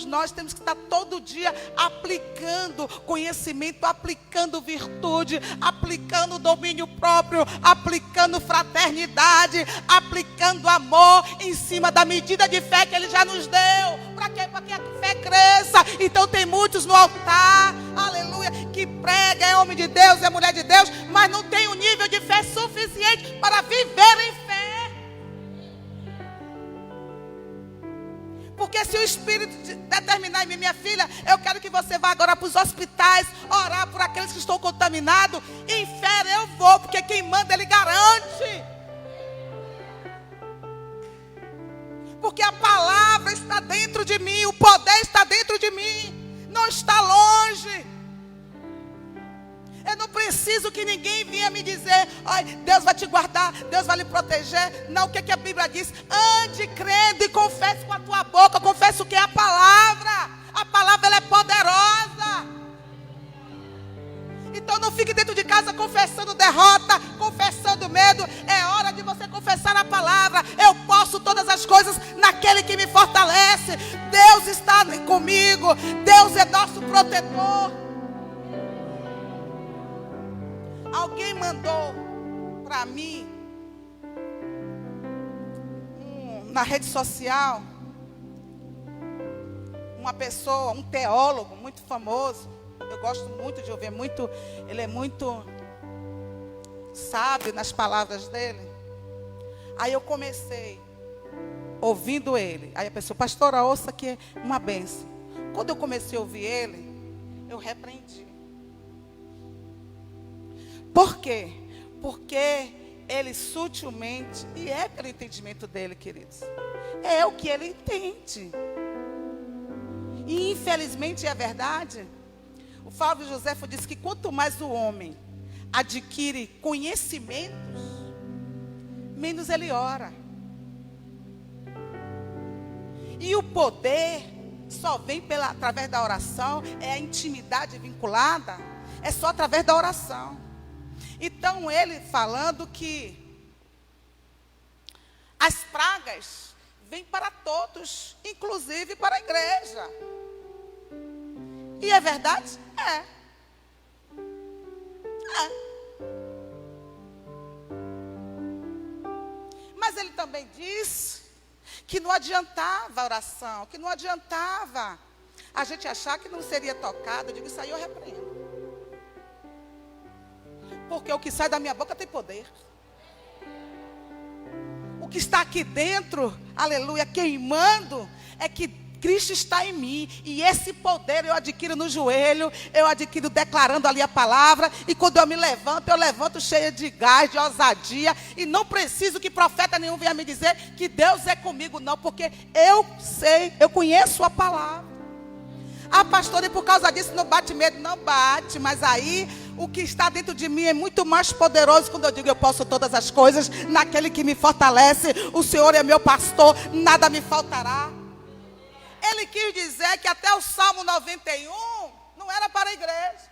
nós temos que estar todo dia aplicando conhecimento, aplicando virtude, aplicando domínio próprio, aplicando fraternidade, aplicando amor em cima da medida de fé que Ele já nos deu. Para quê? Para que a fé cresça. Então tem muitos no altar, aleluia, que prega, é homem de Deus, é mulher de Deus, mas não tem um nível de fé suficiente para viver em fé. Porque se o Espírito determinar em mim: minha filha, eu quero que você vá agora para os hospitais, orar por aqueles que estão contaminados, em fé eu vou, porque quem manda Ele garante. Porque a palavra está dentro de mim, o poder está dentro de mim, não está longe. Eu não preciso que ninguém vinha me dizer, ai, Deus vai te guardar, Deus vai lhe proteger. Não, o que a Bíblia diz? Ande crendo e confesse com a tua boca. Confesse o que é a palavra. A palavra, ela é poderosa. Então não fique dentro de casa confessando derrota, confessando medo. É hora de você confessar a palavra. Eu posso todas as coisas naquele que me fortalece. Deus está comigo. Deus é nosso protetor. Alguém mandou para mim na rede social uma pessoa, um teólogo muito famoso. Eu gosto muito de ouvir, ele é muito sábio nas palavras dele. Aí eu comecei ouvindo ele. Aí a pessoa, pastora, ouça que é uma bênção. Quando eu comecei a ouvir ele, eu repreendi. Por quê? Porque ele sutilmente, e é pelo entendimento dele, queridos, é o que ele entende. E infelizmente é verdade. O Flávio Joséfo disse que quanto mais o homem adquire conhecimentos, menos ele ora. E o poder só vem através da oração, é a intimidade vinculada, é só através da oração. Então ele falando que as pragas vêm para todos, inclusive para a igreja. E é verdade? É. Mas ele também disse que não adiantava a oração, que não adiantava a gente achar que não seria tocado. Eu digo, isso aí eu repreendo. Porque o que sai da minha boca tem poder. O que está aqui dentro, aleluia, queimando, é que Cristo está em mim. E esse poder eu adquiro no joelho, eu adquiro declarando ali a palavra. E quando eu levanto cheia de gás, de ousadia. E não preciso que profeta nenhum venha me dizer que Deus é comigo, não. Porque eu sei, eu conheço a palavra. Ah, pastor, e por causa disso não bate medo? Não bate, mas aí o que está dentro de mim é muito mais poderoso. Quando eu digo eu posso todas as coisas naquele que me fortalece. O Senhor é meu pastor, nada me faltará. Ele quis dizer que até o Salmo 91 não era para a igreja,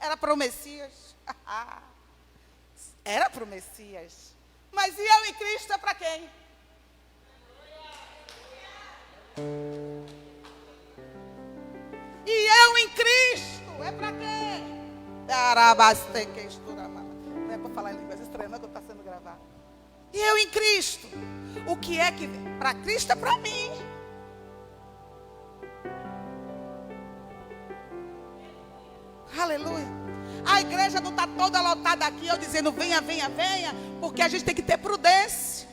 era para o Messias. Era para o Messias. Mas e eu em Cristo é para quem? E eu em Cristo é para quem? Não é para falar em línguas estranhas, não, que está sendo gravado. E eu em Cristo. O que é que para Cristo é para mim. Aleluia. A igreja não está toda lotada aqui, eu dizendo venha, venha, venha, porque a gente tem que ter prudência.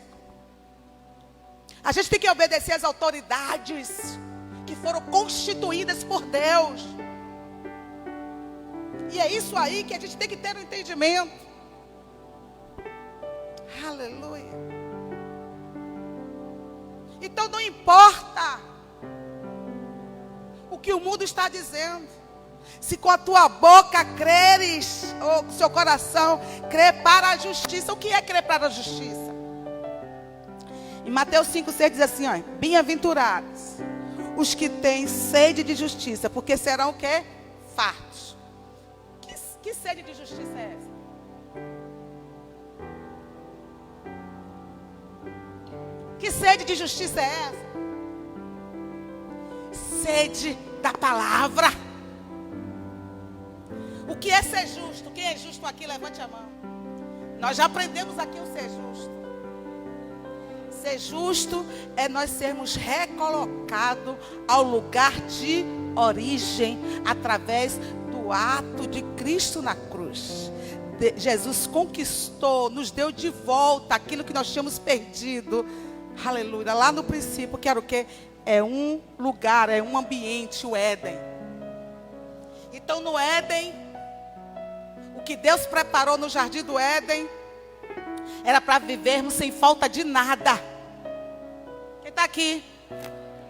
A gente tem que obedecer às autoridades que foram constituídas por Deus. E é isso aí que a gente tem que ter um entendimento. Aleluia. Então não importa o que o mundo está dizendo. Se com a tua boca creres, ou com o seu coração crer para a justiça. O que é crer para a justiça? Em Mateus 5,6 diz assim, ó, bem-aventurados os que têm sede de justiça, porque serão o quê? Fartos. Que sede de justiça é essa? Que sede de justiça é essa? Sede da palavra. O que é ser justo? Quem é justo aqui, levante a mão. Nós já aprendemos aqui o ser justo. Ser justo é nós sermos recolocados ao lugar de origem, através do ato de Cristo na cruz. Jesus conquistou, nos deu de volta aquilo que nós tínhamos perdido. Aleluia. Lá no princípio, que era o quê? É um lugar, é um ambiente, o Éden. Então no Éden, o que Deus preparou no jardim do Éden era para vivermos sem falta de nada. Quem está aqui?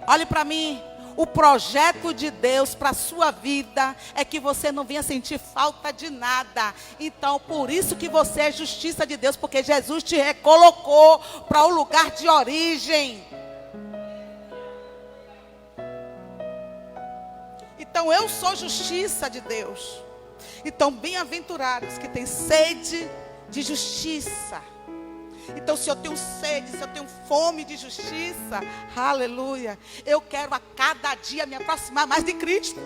Olhe para mim. O projeto de Deus para a sua vida é que você não venha sentir falta de nada. Então, por isso que você é justiça de Deus, porque Jesus te recolocou para o lugar de origem. Então, eu sou justiça de Deus. Então, bem-aventurados que têm sede de justiça. Então, se eu tenho sede, se eu tenho fome de justiça, aleluia, eu quero a cada dia me aproximar mais de Cristo.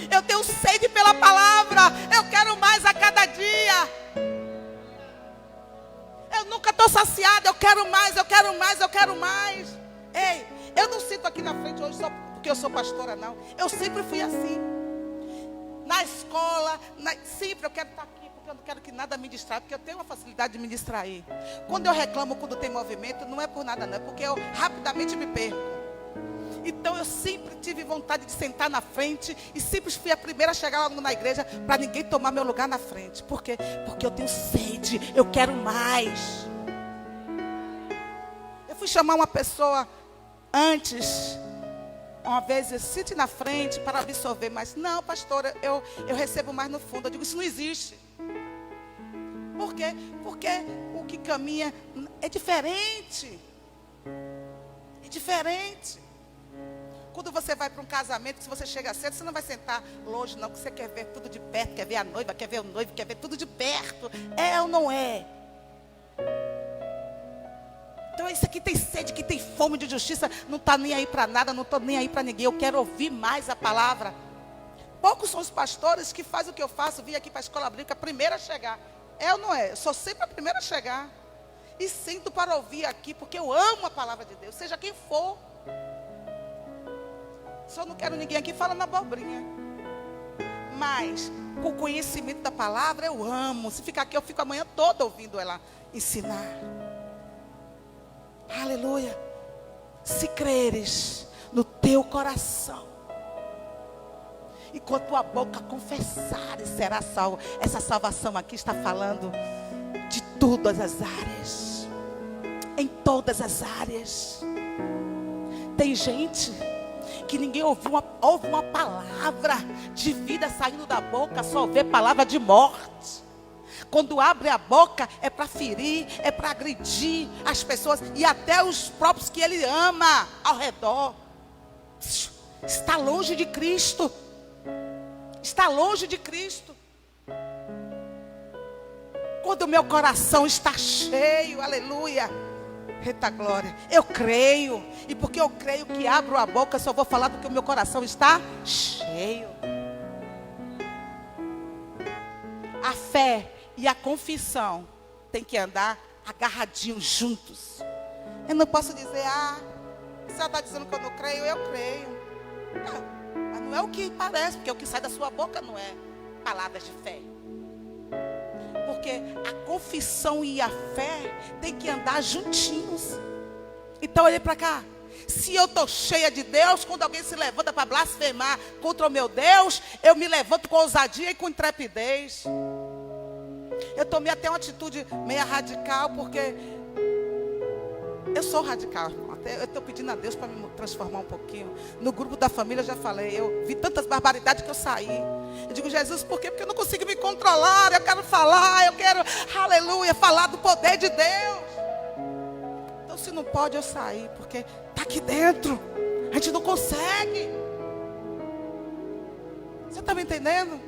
Eu tenho sede pela palavra, eu quero mais a cada dia. Eu nunca estou saciada, eu quero mais, eu quero mais, eu quero mais. Ei, eu não sinto aqui na frente hoje só porque eu sou pastora, não. Eu sempre fui assim. Na escola, sempre eu quero estar aqui, porque eu não quero que nada me distraia, porque eu tenho uma facilidade de me distrair. Quando eu reclamo, quando tem movimento, não é por nada não, é porque eu rapidamente me perco. Então eu sempre tive vontade de sentar na frente e sempre fui a primeira a chegar logo na igreja para ninguém tomar meu lugar na frente. Por quê? Porque eu tenho sede, eu quero mais. Eu fui chamar uma pessoa antes, uma vez, eu sente na frente para absorver, mas não, pastora, eu recebo mais no fundo. Eu digo, isso não existe. Por quê? Porque o que caminha é diferente. É diferente. Quando você vai para um casamento, se você chega cedo, você não vai sentar longe, não, porque você quer ver tudo de perto, quer ver a noiva, quer ver o noivo, quer ver tudo de perto. É ou não é? Então esse aqui tem sede, que tem fome de justiça, não está nem aí para nada, não estou nem aí para ninguém, eu quero ouvir mais a palavra. Poucos são os pastores que fazem o que eu faço, vim aqui para a escola bíblica, a primeira a chegar. É ou não é? Eu sou sempre a primeira a chegar. E sinto para ouvir aqui, porque eu amo a palavra de Deus, seja quem for. Só não quero ninguém aqui falando abobrinha. Mas, com o conhecimento da palavra, eu amo. Se ficar aqui, eu fico a manhã toda ouvindo ela ensinar. Aleluia. Se creres no teu coração e com a tua boca confessares, será salvo. Essa salvação aqui está falando de todas as áreas. Em todas as áreas. Tem gente que ninguém ouve uma palavra de vida saindo da boca, só vê palavra de morte. Quando abre a boca é para ferir, é para agredir as pessoas e até os próprios que ele ama ao redor. Está longe de Cristo. Está longe de Cristo. Quando o meu coração está cheio, aleluia, eita glória, eu creio. E porque eu creio que abro a boca, só vou falar porque o meu coração está cheio. A fé e a confissão tem que andar agarradinhos juntos. Eu não posso dizer, se ela está dizendo que eu não creio, eu creio. Não, mas não é o que parece, porque o que sai da sua boca não é palavras de fé. Porque a confissão e a fé tem que andar juntinhos. Então olhe para cá. Se eu estou cheia de Deus, quando alguém se levanta para blasfemar contra o meu Deus, eu me levanto com ousadia e com intrepidez. Eu tomei até uma atitude meio radical, porque eu sou radical. Eu estou pedindo a Deus para me transformar um pouquinho. No grupo da família eu já falei, eu vi tantas barbaridades que eu saí. Eu digo, Jesus, por quê? Porque eu não consigo me controlar. Eu quero falar, eu quero, aleluia, falar do poder de Deus. Então se não pode eu sair, porque está aqui dentro. A gente não consegue. Você está me entendendo?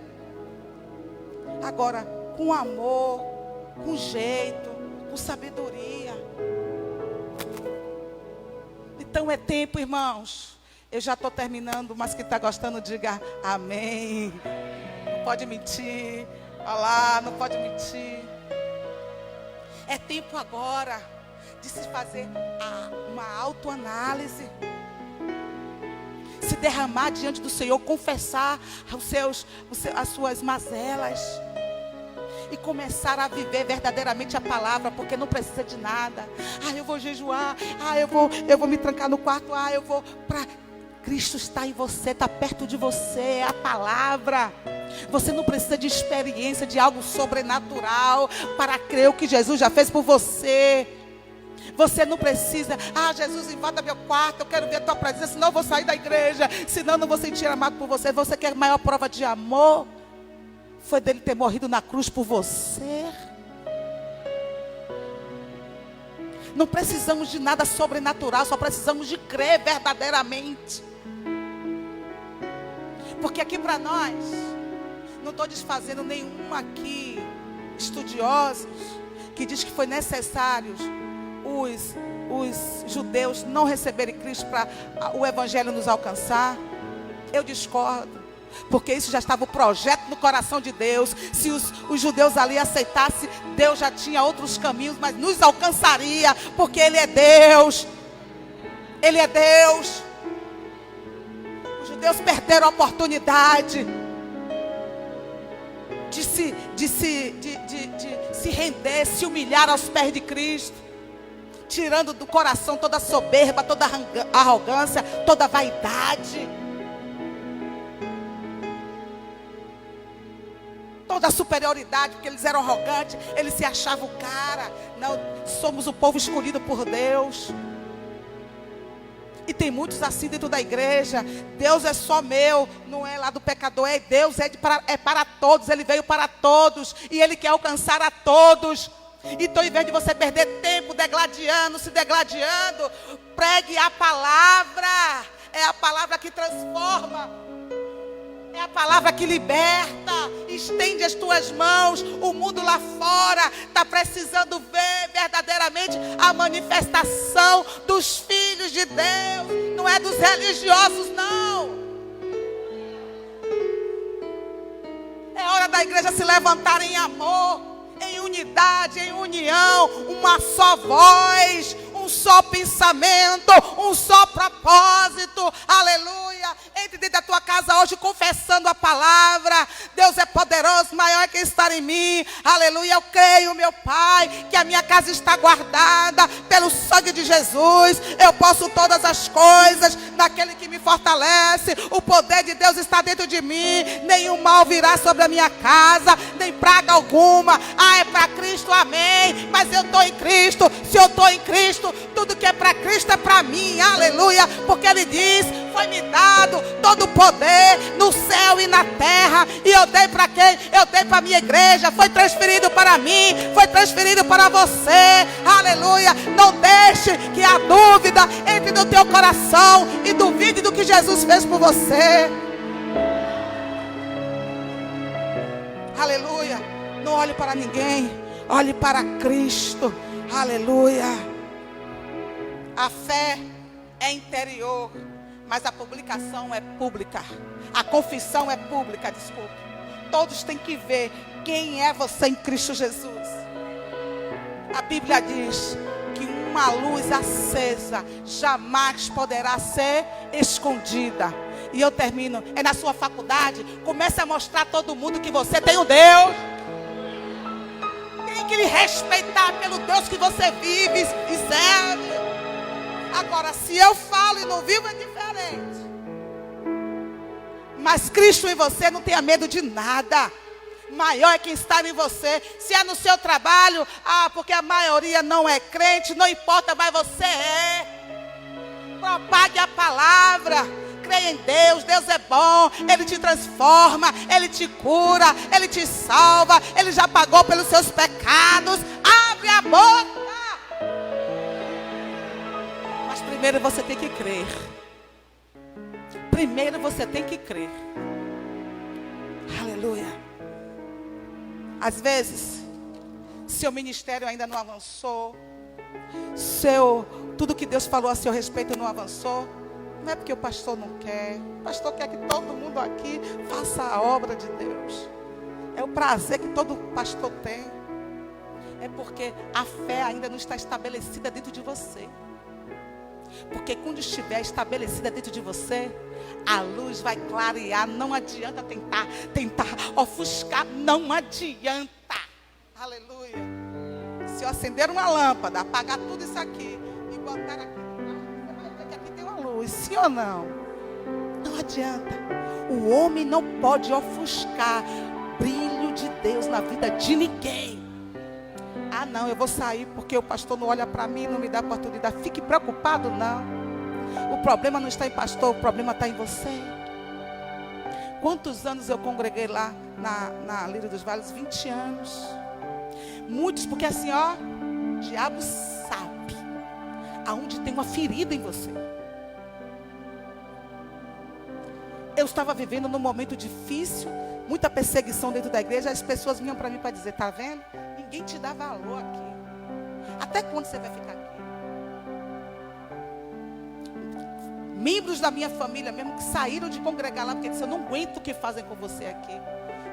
Agora, com amor, com jeito, com sabedoria. Então é tempo, irmãos. Eu já estou terminando, mas quem está gostando, diga amém. Não pode mentir. Olha lá, não pode mentir. É tempo agora de se fazer uma autoanálise. Se derramar diante do Senhor, confessar as suas mazelas. E começar a viver verdadeiramente a palavra, porque não precisa de nada. Eu vou jejuar, eu vou me trancar no quarto, eu vou para... Cristo está em você, está perto de você, é a palavra. Você não precisa de experiência, de algo sobrenatural para crer o que Jesus já fez por você. Você não precisa, Jesus, invada meu quarto, eu quero ver a tua presença, senão eu vou sair da igreja, senão eu não vou sentir amado por você. Você quer a maior prova de amor? Foi dele ter morrido na cruz por você. Não precisamos de nada sobrenatural, só precisamos de crer verdadeiramente. Porque aqui para nós, não estou desfazendo nenhum aqui estudiosos que diz que foi necessário os judeus não receberem Cristo para o evangelho nos alcançar. Eu discordo, porque isso já estava o projeto no coração de Deus. Se os judeus ali aceitassem, Deus já tinha outros caminhos, mas nos alcançaria, porque Ele é Deus. Ele é Deus. Os judeus perderam a oportunidade de se render, se humilhar aos pés de Cristo, tirando do coração toda soberba, toda arrogância, toda vaidade, toda superioridade, porque eles eram arrogantes, eles se achavam o cara. Não, somos o povo escolhido por Deus. E tem muitos assim dentro da igreja. Deus é só meu, não é lá do pecador, é Deus, é para todos. Ele veio para todos e Ele quer alcançar a todos. Então, em vez de você perder tempo se degladiando, pregue a palavra. É a palavra que transforma, é a palavra que liberta. Estende as tuas mãos. O mundo lá fora está precisando ver verdadeiramente a manifestação dos filhos de Deus. Não é dos religiosos, não. É hora da igreja se levantar em amor, em unidade, em união. Uma só voz, um só pensamento, um só propósito. Aleluia. Entre dentro da tua casa hoje confessando a palavra. Deus é poderoso, maior é quem está em mim. Aleluia. Eu creio, meu Pai, que a minha casa está guardada pelo sangue de Jesus. Eu posso todas as coisas naquele que me fortalece. O poder de Deus está dentro de mim. Nenhum mal virá sobre a minha casa, nem praga alguma. É para Cristo, amém. Mas eu estou em Cristo. Se eu estou em Cristo, tudo que é para Cristo é para mim. Aleluia. Porque Ele diz: foi-me dado todo o poder no céu e na terra. E eu dei para quem? Eu dei para a minha igreja. Foi transferido para mim, foi transferido para você. Aleluia. Não deixe que a dúvida entre no teu coração e duvide do que Jesus fez por você. Aleluia. Não olhe para ninguém, olhe para Cristo. Aleluia. A fé é interior, mas a publicação é pública. A confissão é pública, desculpe. Todos têm que ver quem é você em Cristo Jesus. A Bíblia diz que uma luz acesa jamais poderá ser escondida. E eu termino. É na sua faculdade, comece a mostrar a todo mundo que você tem um Deus. Tem que lhe respeitar pelo Deus que você vive e serve. Agora, se eu falo e não vivo, é diferente. Mas Cristo em você, não tenha medo de nada. Maior é quem está em você. Se é no seu trabalho, porque a maioria não é crente, não importa, mas você é. Propague a palavra. Creia em Deus, Deus é bom. Ele te transforma, Ele te cura, Ele te salva. Ele já pagou pelos seus pecados. Abre a boca. Mas primeiro você tem que crer. Primeiro você tem que crer. Aleluia. Às vezes, seu ministério ainda não avançou. Tudo que Deus falou a seu respeito não avançou. Não é porque o pastor não quer. O pastor quer que todo mundo aqui faça a obra de Deus. É o prazer que todo pastor tem. É porque a fé ainda não está estabelecida dentro de você. Porque quando estiver estabelecida dentro de você, a luz vai clarear. Não adianta tentar ofuscar. Não adianta. Aleluia. Se eu acender uma lâmpada, apagar tudo isso aqui e botar aqui, você vai ver que aqui tem uma luz. Sim ou não? Não adianta. O homem não pode ofuscar o brilho de Deus na vida de ninguém. Ah, não, eu vou sair porque o pastor não olha para mim, não me dá oportunidade. Fique preocupado, não. O problema não está em pastor, o problema está em você. Quantos anos eu congreguei lá na Lírio dos Vales? 20 anos. Muitos, porque assim, ó, o diabo sabe aonde tem uma ferida em você. Eu estava vivendo num momento difícil, muita perseguição dentro da igreja. As pessoas vinham para mim para dizer, tá vendo? Ninguém te dá valor aqui. Até quando você vai ficar aqui? Membros da minha família mesmo que saíram de congregar lá, porque disseram, eu não aguento o que fazem com você aqui.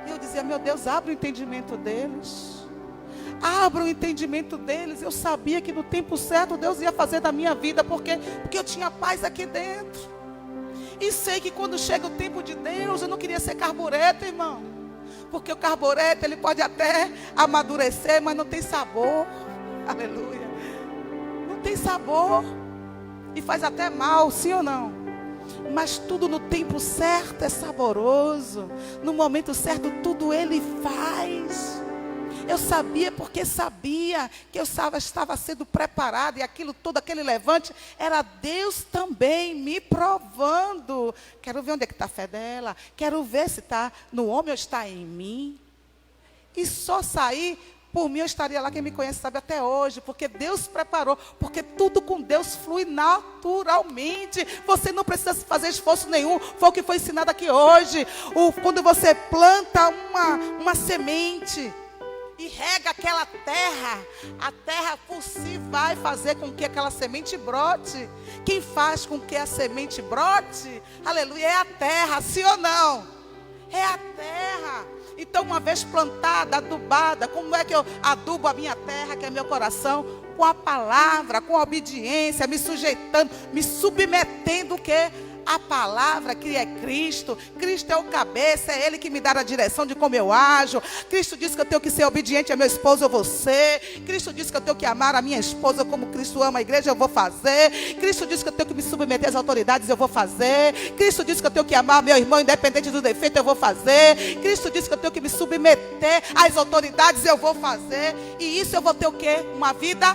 E eu dizia, meu Deus, abre o entendimento deles. Abra o entendimento deles. Eu sabia que no tempo certo Deus ia fazer da minha vida, porque eu tinha paz aqui dentro. E sei que quando chega o tempo de Deus, eu não queria ser carbureta, irmão. Porque o carbureta, ele pode até amadurecer, mas não tem sabor. Aleluia. Não tem sabor. E faz até mal, sim ou não? Mas tudo no tempo certo é saboroso. No momento certo, tudo Ele faz. Eu sabia porque sabia que eu estava sendo preparado. E aquilo todo, aquele levante, era Deus também me provando. Quero ver onde é que está a fé dela. Quero ver se está no homem ou está em mim. E só sair, por mim eu estaria lá, quem me conhece sabe até hoje. Porque Deus preparou. Porque tudo com Deus flui naturalmente. Você não precisa fazer esforço nenhum. Foi o que foi ensinado aqui hoje. Quando você planta uma semente e rega aquela terra, a terra por si vai fazer com que aquela semente brote. Quem faz com que a semente brote, aleluia, é a terra, sim ou não? É a terra. Então, uma vez plantada, adubada, como é que eu adubo a minha terra, que é meu coração? Com a palavra, com a obediência, me sujeitando, me submetendo o quê? A palavra que é Cristo. Cristo é o cabeça, é Ele que me dá a direção de como eu ajo. Cristo disse que eu tenho que ser obediente a meu esposo, eu vou ser. Cristo disse que eu tenho que amar a minha esposa como Cristo ama a igreja, eu vou fazer. Cristo disse que eu tenho que me submeter às autoridades, eu vou fazer. Cristo disse que eu tenho que amar meu irmão independente do defeito, eu vou fazer. Cristo disse que eu tenho que me submeter às autoridades, eu vou fazer. E isso eu vou ter o quê? Uma vida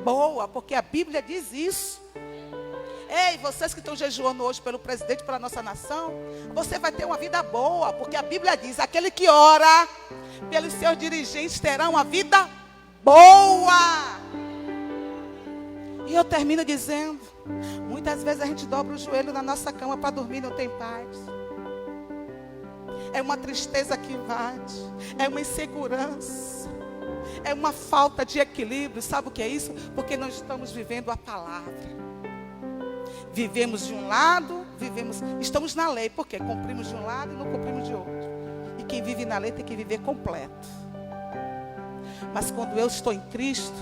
boa, porque a Bíblia diz isso. Ei, vocês que estão jejuando hoje pelo presidente, pela nossa nação, você vai ter uma vida boa, porque a Bíblia diz, aquele que ora pelos seus dirigentes terá uma vida boa. E eu termino dizendo, muitas vezes a gente dobra o joelho na nossa cama para dormir e não tem paz. É uma tristeza que invade, é uma insegurança, é uma falta de equilíbrio. Sabe o que é isso? Porque nós estamos vivendo a palavra. Vivemos de um lado, estamos na lei, porque cumprimos de um lado e não cumprimos de outro. E quem vive na lei tem que viver completo. Mas quando eu estou em Cristo,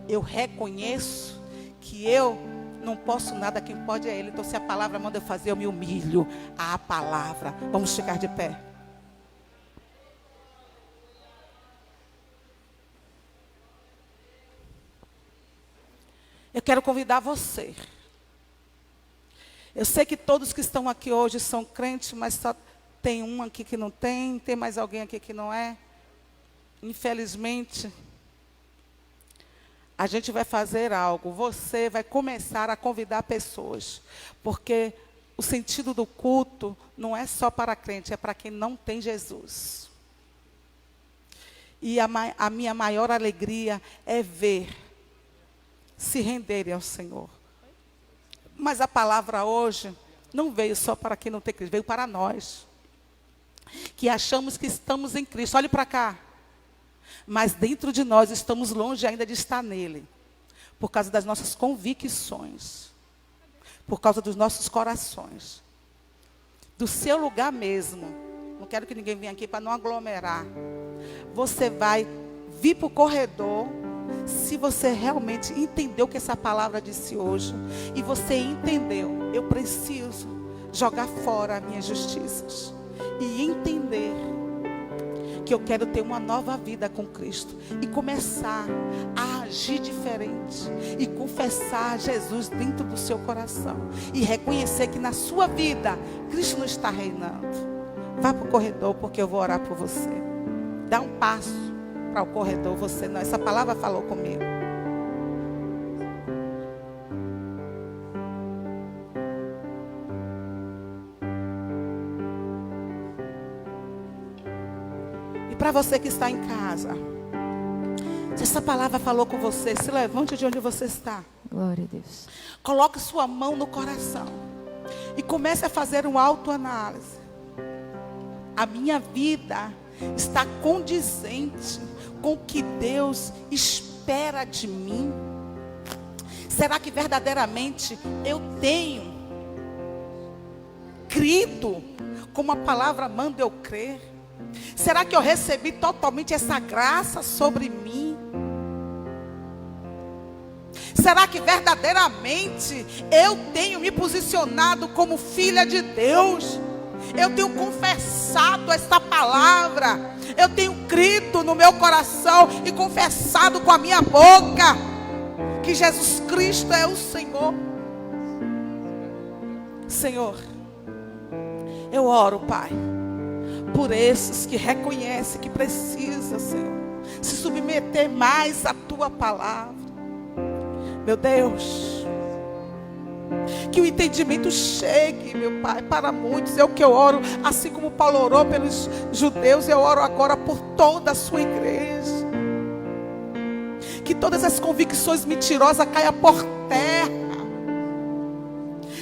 eu reconheço que eu não posso nada, quem pode é Ele. Então se a palavra manda eu fazer, eu me humilho à palavra. Vamos ficar de pé. Eu quero convidar você. Eu sei que todos que estão aqui hoje são crentes, mas só tem um aqui que não tem mais alguém aqui que não é. Infelizmente, a gente vai fazer algo. Você vai começar a convidar pessoas, porque o sentido do culto não é só para crente, é para quem não tem Jesus. E a minha maior alegria é ver se renderem ao Senhor. Mas a palavra hoje não veio só para quem não tem Cristo, veio para nós, que achamos que estamos em Cristo. Olhe para cá. Mas dentro de nós estamos longe ainda de estar nele, por causa das nossas convicções, por causa dos nossos corações, do seu lugar mesmo. Não quero que ninguém venha aqui para não aglomerar. Você vai vir para o corredor, se você realmente entendeu o que essa palavra disse hoje, e você entendeu, eu preciso jogar fora as minhas justiças, e entender que eu quero ter uma nova vida com Cristo, e começar a agir diferente, e confessar Jesus dentro do seu coração, e reconhecer que na sua vida, Cristo não está reinando. Vá para o corredor, porque eu vou orar por você. Dá um passo. para o corredor, você não. Essa palavra falou comigo. E para você que está em casa, se essa palavra falou com você, se levante de onde você está. Glória a Deus. Coloque sua mão no coração e comece a fazer uma autoanálise. A minha vida está condizente com o que Deus espera de mim? Será que verdadeiramente eu tenho crido como a palavra manda eu crer? Será que eu recebi totalmente essa graça sobre mim? Será que verdadeiramente eu tenho me posicionado como filha de Deus? Eu tenho confessado esta palavra. Eu tenho crido no meu coração e confessado com a minha boca que Jesus Cristo é o Senhor. Senhor, eu oro, Pai, por esses que reconhecem que precisa, Senhor, se submeter mais à Tua palavra. Meu Deus, que o entendimento chegue, meu Pai, para muitos. É o que eu oro, assim como Paulo orou pelos judeus, eu oro agora por toda a sua igreja. Que todas as convicções mentirosas caiam por terra.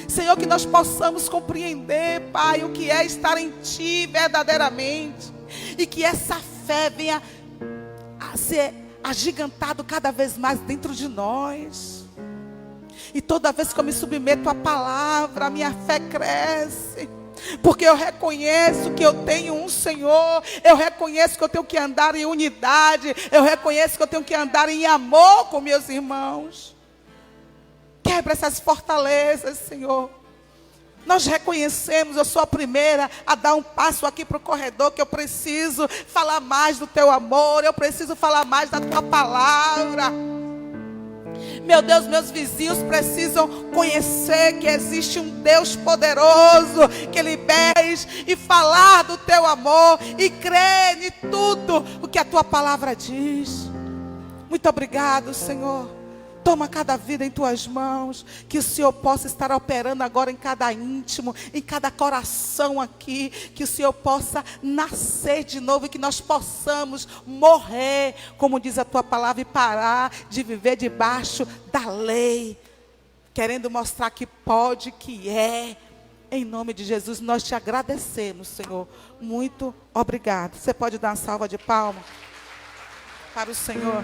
Senhor, que nós possamos compreender, Pai, o que é estar em Ti verdadeiramente. E que essa fé venha a ser agigantado cada vez mais dentro de nós. E toda vez que eu me submeto à palavra, a minha fé cresce. Porque eu reconheço que eu tenho um Senhor. Eu reconheço que eu tenho que andar em unidade. Eu reconheço que eu tenho que andar em amor com meus irmãos. Quebra essas fortalezas, Senhor. Nós reconhecemos, eu sou a primeira a dar um passo aqui para o corredor, que eu preciso falar mais do Teu amor, eu preciso falar mais da Tua palavra. Meu Deus, meus vizinhos precisam conhecer que existe um Deus poderoso, que libera e falar do Teu amor e crer em tudo o que a Tua palavra diz. Muito obrigado, Senhor. Toma cada vida em Tuas mãos, que o Senhor possa estar operando agora em cada íntimo, em cada coração aqui, que o Senhor possa nascer de novo e que nós possamos morrer, como diz a Tua palavra, e parar de viver debaixo da lei, querendo mostrar que pode, que é. Em nome de Jesus, nós Te agradecemos, Senhor. Muito obrigado. Você pode dar uma salva de palmas para o Senhor.